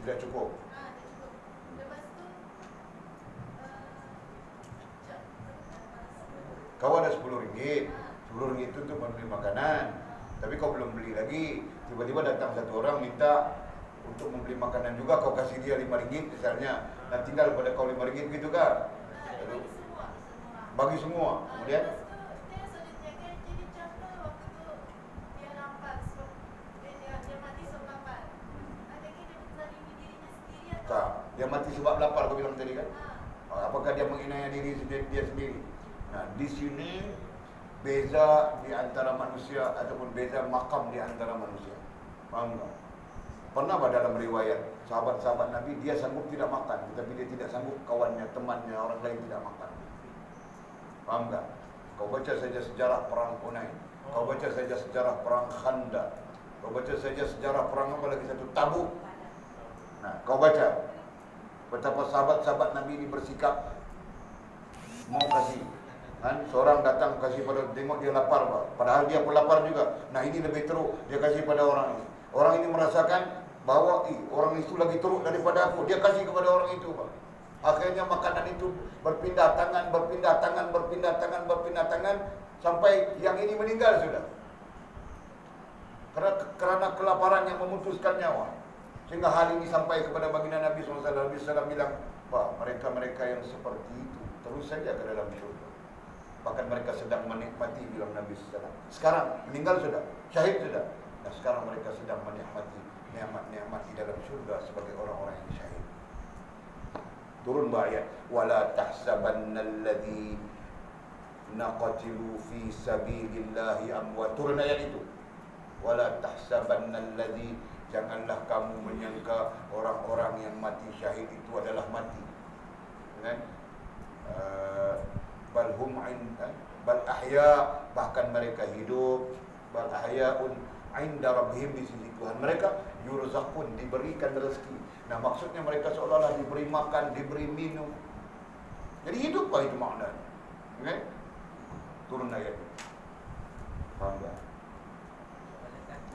Tidak cukup. Kau ada RM10. RM10 itu untuk membeli makanan. Tapi kau belum beli lagi. Tiba-tiba datang satu orang minta untuk membeli makanan juga, kau kasih dia RM5 misalnya. Dan tinggal pada kau RM5 gitu kan? Bagi semua. Kemudian dia mati sebab lapar, kau bilang tadi kan? Apakah dia menginai diri dia sendiri? Nah, di sini beza di antara manusia ataupun beza makam di antara manusia. Faham tak? Pernah dalam riwayat sahabat-sahabat Nabi, dia sanggup tidak makan, tetapi dia tidak sanggup kawannya, temannya, orang lain tidak makan. Faham tak? Kau baca saja sejarah perang Hunain, kau baca saja sejarah perang Khandaq, kau baca saja sejarah perang apa lagi satu, Tabuk. Nah, kau baca betapa sahabat-sahabat Nabi ini bersikap mau kasih. Kan seorang datang kasih pada, tengok dia lapar, Pak. Padahal dia pun lapar juga. Nah ini lebih teruk, dia kasih pada orang ini. Orang ini merasakan bahwa orang itu lagi teruk daripada aku. Dia kasih kepada orang itu, Pak. Akhirnya makanan itu berpindah tangan sampai yang ini meninggal sudah. Karena kelaparan yang memutuskan nyawa. Sehingga hal ini sampai kepada baginda Nabi SAW. Nabi SAW bilang, Pak, mereka-mereka yang seperti itu terus saja ke dalam surga. Bahkan mereka sedang menikmati, bilang Nabi SAW. Sekarang meninggal sudah, syahid sudah. Nah sekarang mereka sedang menikmati nikmat-nikmat di dalam surga sebagai orang-orang yang syahid. Turun ayat, wala tahsabannalladzi naqatilu fi sabilillahi amwat. Turun ayat itu. Wala tahsabannalladzi, janganlah kamu menyangka orang-orang yang mati syahid itu adalah mati. Kan? Bal ahya, bahkan mereka hidup. Bal ahyaun inda rabbihim, di sisi Tuhan mereka. Yurzaqun, diberikan rezeki. Nah maksudnya mereka seolah-olah diberi makan, diberi minum. Jadi hidup lah itu maknanya. Okay? Turun ayat itu. Faham tak?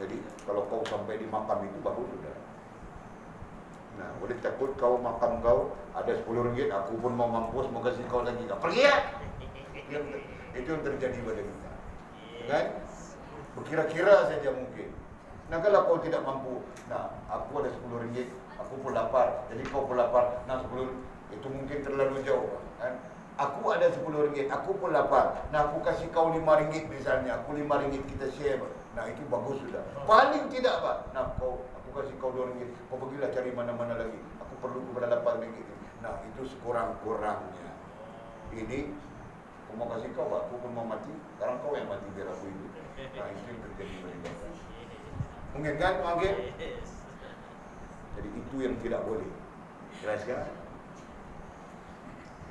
Jadi kalau kau sampai di makam itu baru sudah. Nah, boleh takut kau makam kau ada 10 ringgit, aku pun mau mampus, mau kasih kau lagi. Pergi ya! Itu yang terjadi pada kita. Kan? Berkira-kira saja mungkin. Nah kalau kau tidak mampu, nah aku ada 10 ringgit, aku pun lapar, jadi kau pun lapar. Nah 10, itu mungkin terlalu jauh kan? Aku ada 10 ringgit, aku pun lapar. Nah aku kasih kau 5 ringgit misalnya, aku 5 ringgit kita share. Nah itu bagus sudah. Paling tidak Pak, nah aku kasih kau 2 ringgit, kau pergilah cari mana-mana lagi. Aku perlu kepada 8 ringgit. Nah itu sekurang-kurangnya. Ini aku mau kasih kau, aku pun mau mati. Sekarang kau yang mati biar aku hidup. Nah itu yang terjadi pada kita. Mungkin kan, mungkin. Jadi itu yang tidak boleh. Jelas kan?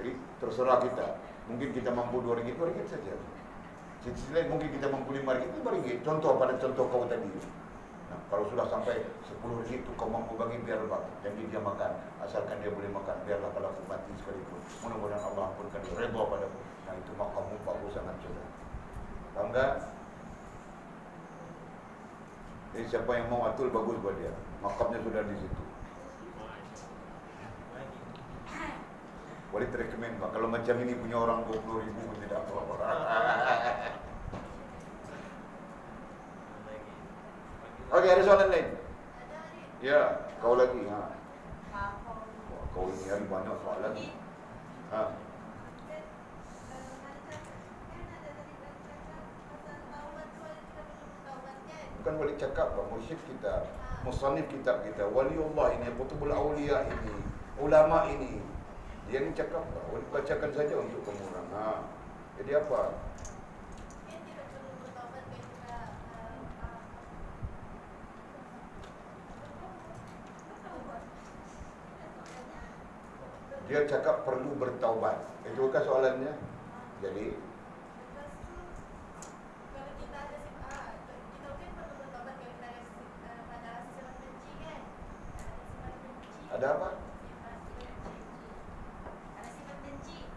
Jadi terserah kita. Mungkin kita mampu 2 ringgit saja. Sisi lain mungkin kita mampu 5 ringgit, 5 ringgit. Contoh pada contoh kau tadi. Nah, kalau sudah sampai 10 ringgit itu kau mampu bagi, biar jadi dia makan. Asalkan dia boleh makan, biarlah kalau aku mati sekalipun. Mudah-mudahan Allah ampunkan dia, redha padaku. Nah itu makamu bagus sangat sudah. Faham tak? Jadi siapa yang mau atul bagus buat dia. Makamnya sudah di situ. Boleh terrekomen Pak. Kalau macam ini punya orang 20.000 pun tidak apa-apa. Okey, ada soalan lain? Ya, kau lagi. Ha. Kau ini hari banyak soalan. Ha. Bukan boleh cakap Pak, mursyid kita, musannif kitab kita, waliullah ini, qutbul awliya ini, ulama ini. Dia ni cakap Pak, boleh bacakan saja untuk pemurang. Ha. Jadi apa? Dia cakap perlu bertaubat. Itu bukan soalannya. Jadi ada apa?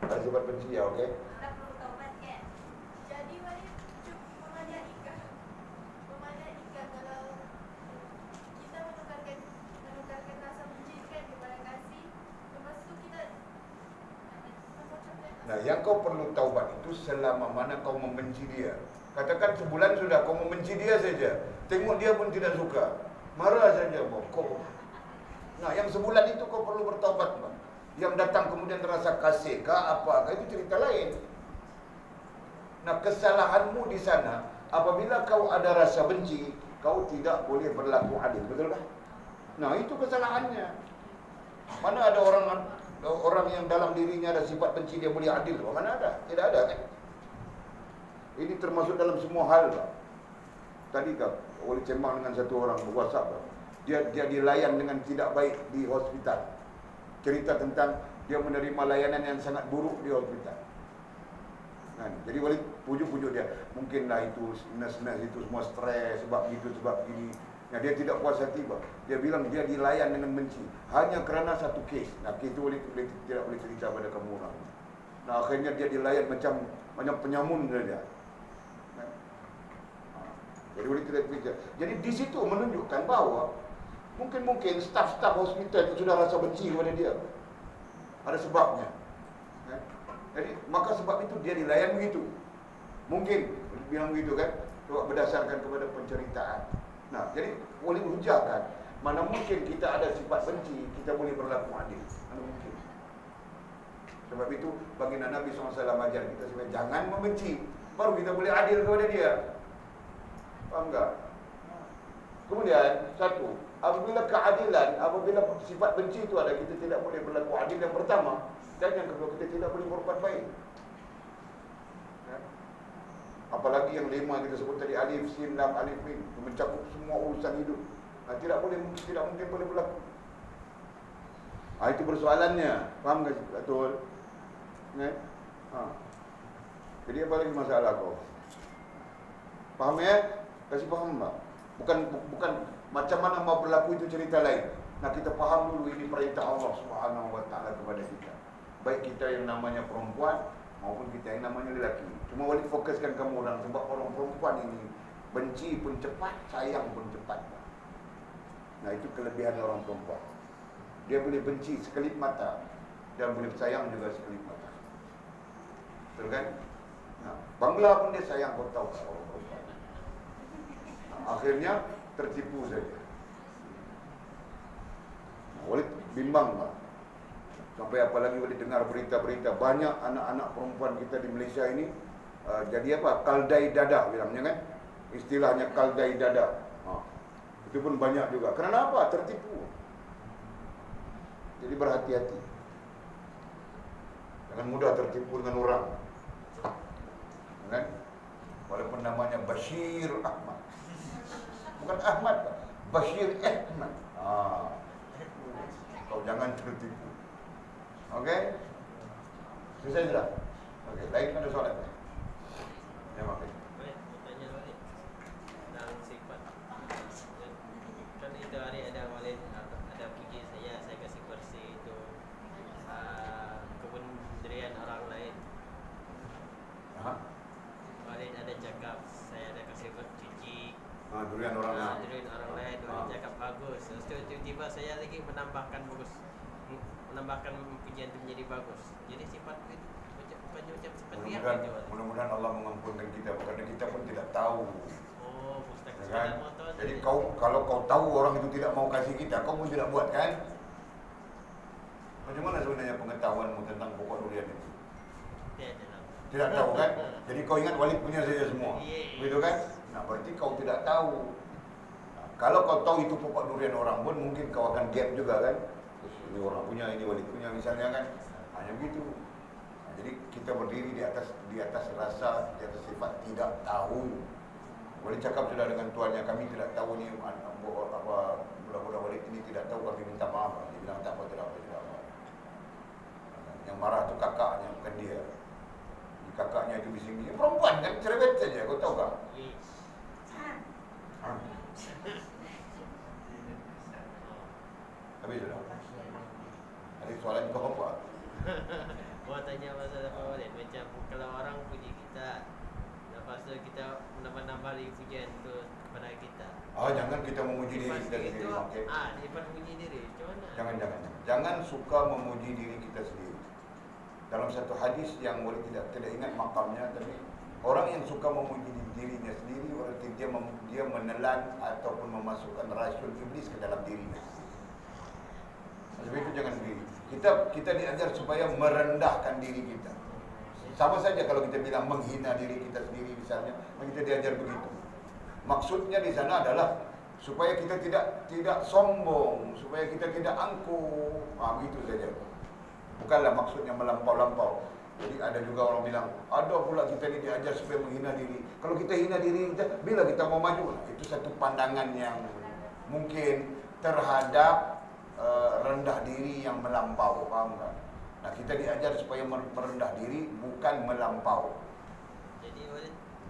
Ada sifat benci ya, okey. Jadi memadai ikat kalau kita menukarkan rasa benci kan kepada kasih, lepas tu kita Nah, yang kau perlu taubat itu selama mana kau membenci dia. Katakan sebulan sudah kau membenci dia saja. Tengok dia pun tidak suka. Marah saja kau. Nah, yang sebulan itu kau perlu bertaubat, Bang. Yang datang kemudian terasa kasih kah apa, itu cerita lain. Nah, kesalahanmu di sana apabila kau ada rasa benci, kau tidak boleh berlaku adil, betul tak? Nah, itu kesalahannya. Mana ada orang yang dalam dirinya ada sifat benci dia boleh adil? Mana ada? Tidak ada kan? Ini termasuk dalam semua hal, Pak. Tadi kan boleh cembang dengan satu orang WhatsApp, Pak. Dia dilayan dengan tidak baik di hospital. Cerita tentang dia menerima layanan yang sangat buruk di hospital. Kan? Jadi boleh pujuk-pujuk dia. Mungkinlah itu nurse-nurse itu semua stres sebab gitu sebab gini. Nah, dia tidak puas hati, Pak. Dia bilang dia dilayan dengan benci hanya kerana satu kes. Nah, kes itu tidak boleh cerita pada kamu orang. Nah, akhirnya dia dilayan macam penyamun dia. Jadi boleh tidak bekerja. Jadi di situ menunjukkan bahawa mungkin staf-staf hospital itu sudah rasa benci kepada dia. Ada sebabnya. Jadi maka sebab itu dia dilayan begitu. Mungkin bilang begitu kan, berdasarkan kepada penceritaan. Nah, jadi boleh hujahkan. Mana mungkin kita ada sifat benci, kita boleh berlaku adil. Mana mungkin. Sebab itu baginda Nabi SAW ajar kita supaya jangan membenci, baru kita boleh adil kepada dia. Faham tak? Kemudian satu, apabila keadilan, apabila sifat benci itu ada, kita tidak boleh berlaku adil yang pertama. Dan yang kedua, kita tidak boleh berbuat baik. Apalagi yang 5 kita sebut tadi, alif, sin, lam, alif, mim, mencakup semua urusan hidup. Tidak mungkin boleh berlaku. Itu persoalannya. Faham tak? Betul. Jadi apa lagi masalah kau? Faham ya? Kasih faham tak? Bukan macam mana mau berlaku itu cerita lain. Nah, kita faham dulu ini perintah Allah Subhanahu wa taala kepada kita. Baik kita yang namanya perempuan maupun kita yang namanya lelaki. Cuma boleh fokuskan kamu orang, sebab orang perempuan ini benci pun cepat, sayang pun cepat. Nah, itu kelebihan orang perempuan. Dia boleh benci sekelip mata dan boleh sayang juga sekelip mata. Betul kan? Nah, Bangla pun dia sayang, kau tahu tak orang perempuan. Nah, akhirnya tertipu saja. Nah, boleh bimbang tak? Sampai apalagi boleh dengar berita-berita banyak anak-anak perempuan kita di Malaysia ini jadi apa? Kaldai dada bilangnya kan? Istilahnya kaldai dada. Itu pun banyak juga. Kerana apa? Tertipu. Jadi berhati-hati. Jangan mudah tertipu dengan orang. Kan? Walaupun namanya Bashir Ahmad. Bukan Ahmad, Bashir Ahmad. Kau jangan tertipu. Okey? Selesai sudah? Okey, lain ada soalan? Ya, okey. Boleh tanya balik tentang sifat. Kan itu hari ada walid ada puji saya kasih kursi itu kebudayaan orang lain. Walid ada cakap saya ada kasih cuci. Durian orang lain. Durian orang lain, walid cakap bagus. Terus tiba-tiba saya lagi menambahkan bagus. Menambahkan pujian itu menjadi bagus. Jadi sifat itu macam seperti apa itu? Mudah-mudahan Allah mengampunkan kita, kerana kita pun tidak tahu. Oh, Ustaz Ya kan? motor. Jadi kalau kau tahu orang itu tidak mau kasih kita, kau pun tidak buat kan? Macam mana sebenarnya pengetahuanmu tentang pokok durian itu? Tidak tahu kan? Jadi kau ingat walid punya saja semua. Begitu kan? Nah, berarti kau tidak tahu. Nah, kalau kau tahu itu pokok durian orang pun, mungkin kau akan gap juga kan? Ini orang punya, ini walid punya misalnya kan? Hanya begitu. Nah, jadi kita berdiri di atas rasa, di atas sifat tidak tahu. Walid cakap sudah dengan tuannya, kami tidak tahu ni budak-budak walid ini tidak tahu, kami minta maaf. Dia bilang tak apa. Yang marah tu kakaknya, bukan dia. Kakaknya itu bising dia perempuan kan, cerewet saja, kau tahu tak? Habis sudah. Ada soalan kau apa? Gua tanya pasal apa boleh? Macam kalau orang puji kita, lepas tu kita menambah-nambah lagi pujian tu kepada kita. Jangan kita memuji diri kita sendiri. Okay? Lepas memuji diri, macam mana? Jangan suka memuji diri kita sendiri. Dalam satu hadis yang boleh tidak ingat makamnya, tapi orang yang suka memuji dirinya sendiri berarti dia menelan ataupun memasukkan racun iblis ke dalam dirinya. Sebab itu jangan diri. Kita diajar supaya merendahkan diri kita. Sama saja kalau kita bilang menghina diri kita sendiri misalnya, kita diajar begitu. Maksudnya di sana adalah supaya kita tidak sombong, supaya kita tidak angkuh. Begitu saja. Bukanlah maksudnya melampau-lampau. Jadi ada juga orang bilang, ada pula kita ini diajar supaya menghina diri. Kalau kita hina diri kita, bila kita mau maju, itu satu pandangan yang mungkin terhadap rendah diri yang melampau, faham tak? Nah, kita diajar supaya merendah diri, bukan melampau. Jadi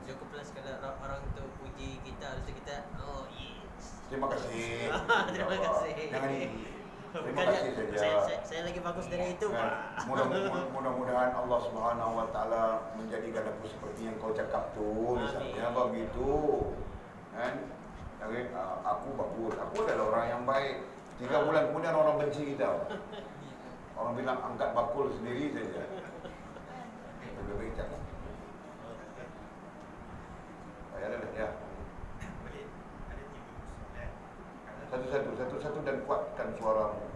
cukuplah sekadar orang tu puji kita, harus kita, oh yes. Terima kasih. Terima kasih. Jangan Terima kasih saja. Saya lagi bagus dari itu, Kan, Pak. mudah-mudahan Allah Subhanahu Wa Taala menjadikan aku seperti yang kau cakap tu, misalnya begitu. Kan? Jadi, aku bagus. Aku adalah orang yang baik. 3 bulan kemudian orang benci kita. Orang bilang angkat bakul sendiri saja. Lebih baik cakap. Ya. Boleh ada timbul soalan. Satu-satu dan kuatkan suaramu.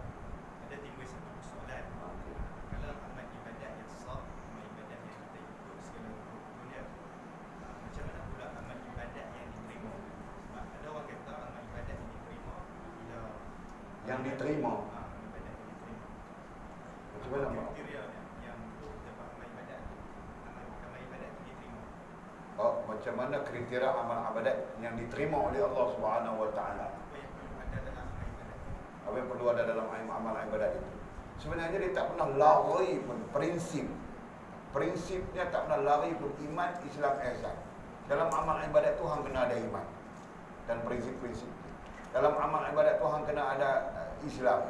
Ada timbul satu soalan. Kalau amal ibadat yang sah, amal ibadat yang kita ikut segala rukunnya, macam mana pula amal ibadat yang diterima? Sebab ada orang kata amal ibadat yang diterima bila Yang diterima. amal ibadat yang diterima. Macam mana, Pak? Kriteria yang untuk dapat amal ibadat, amal ibadat itu diterima. Oh, macam mana kriteria amal ibadat yang diterima oleh Allah Subhanahu Wa Taala? Apa yang perlu ada dalam amal ibadat? Apa yang perlu ada dalam amal ibadat itu? Sebenarnya dia tak pernah lari pun prinsip. Prinsipnya tak pernah lari pun iman, Islam, ihsan. Dalam amal ibadat tu hang kena ada iman dan prinsip-prinsip. Dalam amal ibadat tu hang kena ada Islam.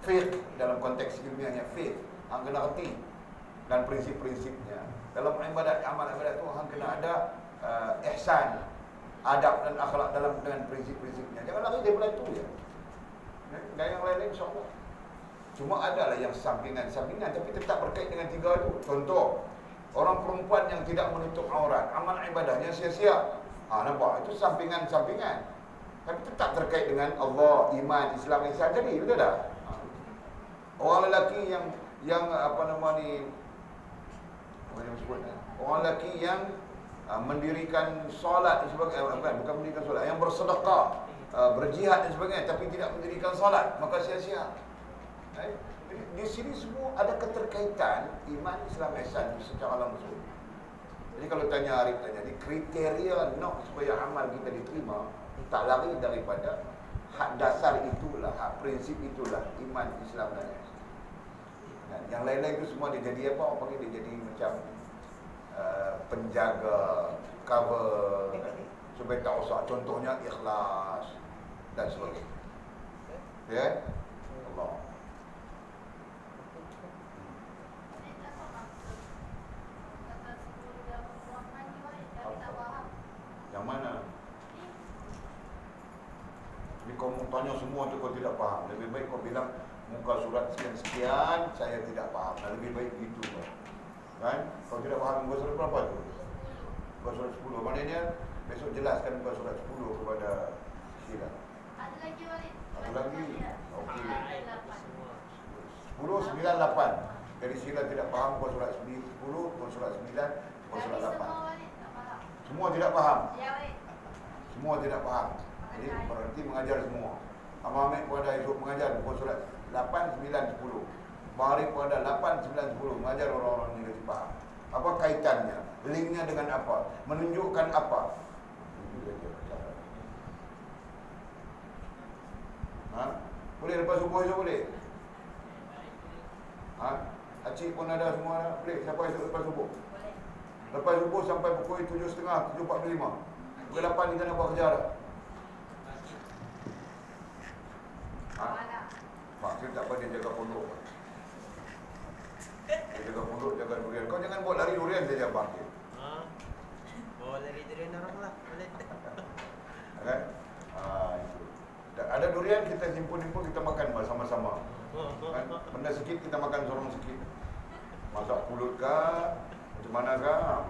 Fiqh dalam konteks ilmiahnya fiqh, hang kena reti dan prinsip-prinsipnya. Dalam amal ibadat tu hang kena ada ihsan, adab dan akhlak dalam dengan prinsip-prinsipnya. Jangan lari daripada itu ya. Dan yang lain-lain insya-Allah. Cuma adalah yang sampingan-sampingan tapi tetap berkait dengan 3 itu. Contoh, orang perempuan yang tidak menutup aurat, amal ibadahnya sia-sia. Nampak? Itu sampingan-sampingan. Tapi tetap terkait dengan Allah, iman, Islam, ihsan tadi, betul tak? Orang lelaki yang apa nama ni, orang lelaki yang mendirikan solat dan sebagainya, bukan mendirikan solat, yang bersedekah, berjihad dan sebagainya, tapi tidak mendirikan solat, maka sia-sia. Di sini semua ada keterkaitan iman, Islam, ihsan secara langsung. Jadi kalau tanya Arif tanya, di kriteria nak supaya amal kita diterima, tak lari daripada hak dasar itulah, hak prinsip itulah, iman, Islam dan ihsan. Dan yang lain-lain itu semua dia jadi apa? Orang panggil dia jadi macam penjaga, cover, supaya tak usah. Contohnya ikhlas dan sebagainya. Ya? Allah. Yang mana? Jadi kau tanya semua tu kau tidak faham. Lebih baik kau bilang muka surat sekian-sekian saya tidak faham. Lebih baik gitu kan? Kau tidak faham muka surat berapa tu? Muka surat 10. Maknanya besok jelaskan muka surat 10 kepada Syila. Ada lagi Walid? Ada lagi? Okey. 10, 9, 8. Jadi Syila tidak faham muka surat 10, muka surat 9, muka surat 8. Semua Walid tak faham. Semua tidak faham. Ya Walid. Semua tidak faham. Jadi berarti mengajar semua. Abang Ahmed pun ada esok mengajar muka surat 8, 9, 10. Abang Arif pun ada 8, 9, 10. Mengajar orang-orang yang tidak faham. Apa kaitannya? Linknya dengan apa? Menunjukkan apa? Boleh lepas subuh esok boleh? Acik pun ada semua ada. Boleh? Siapa esok lepas subuh? Boleh. Lepas subuh sampai pukul 7.30, 7.45. Pukul 8 kita nak buat kerja dah. Mak dia tak apa, dia jaga pondok. Dia jaga pondok, jaga durian. Kau jangan buat lari durian saja, Abang. Bawa lari durian orang lah. Boleh. Kan? Itu. Ada durian kita himpun-himpun, kita makan bersama-sama. Kan? Benda sikit kita makan sorang sikit. Masak pulut kah? Macam mana kah?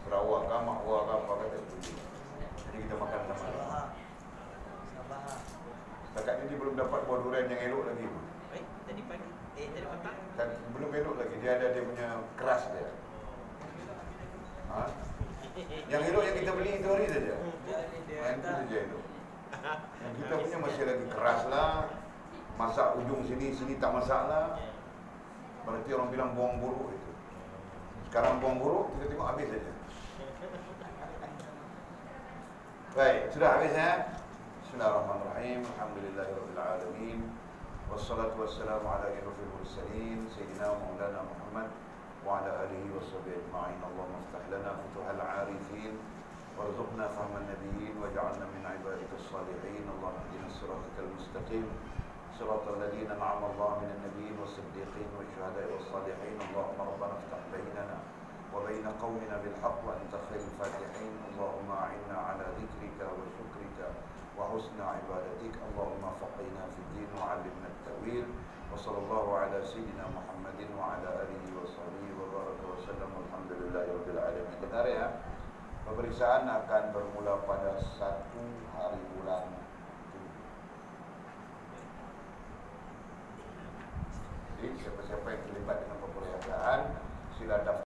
Sarawak kah? Makwa kah? Apa kata itu. Jadi kita makan sama-sama. Setakat ini belum dapat buah durian yang elok lagi. Baik, tadi pagi. Tadi petang. Dan belum elok lagi. Dia ada dia punya keras dia. Yang elok yang kita beli itu hari saja. Yang itu saja elok. Yang kita punya masih lagi keras lah. Masak ujung sini, sini tak masak lah. Berarti orang bilang buang buruk itu. Sekarang buang buruk, kita tengok habis saja. Baik, sudah habis ya? Bismillahirrahmanirrahim. Alhamdulillahirabbil alamin. Wassalatu wassalamu ala asyrofil mursalin sayyidina Maulana Muhammad wa ala alihi washabbihi ajma'in. Allahumma iftah lana futuhal 'arifin warzuqna fahman nabiyyin waj'alna min ibadikas salihin. Allahumma ihdina as-siratal المستقيم صراط الذين أنعم الله من النبيين والصديقين والشهداء والصالحين اللهم ربنا افتح بيننا وبين قومنا بالحق وأنت خير الفاتحين اللهم أعنا على ذكرك وشكرك وحسن عبادتك اللهم فقهنا في الدين وعلمنا التأويل وصلى الله على سيدنا محمد وعلى آله وصحبه وبارك وسلم والحمد لله رب العالمين. Benar ya, pemeriksaan akan bermula pada 1 hari bulan 7. Jadi siapa-siapa yang terlibat dengan pemeriksaan sila daftar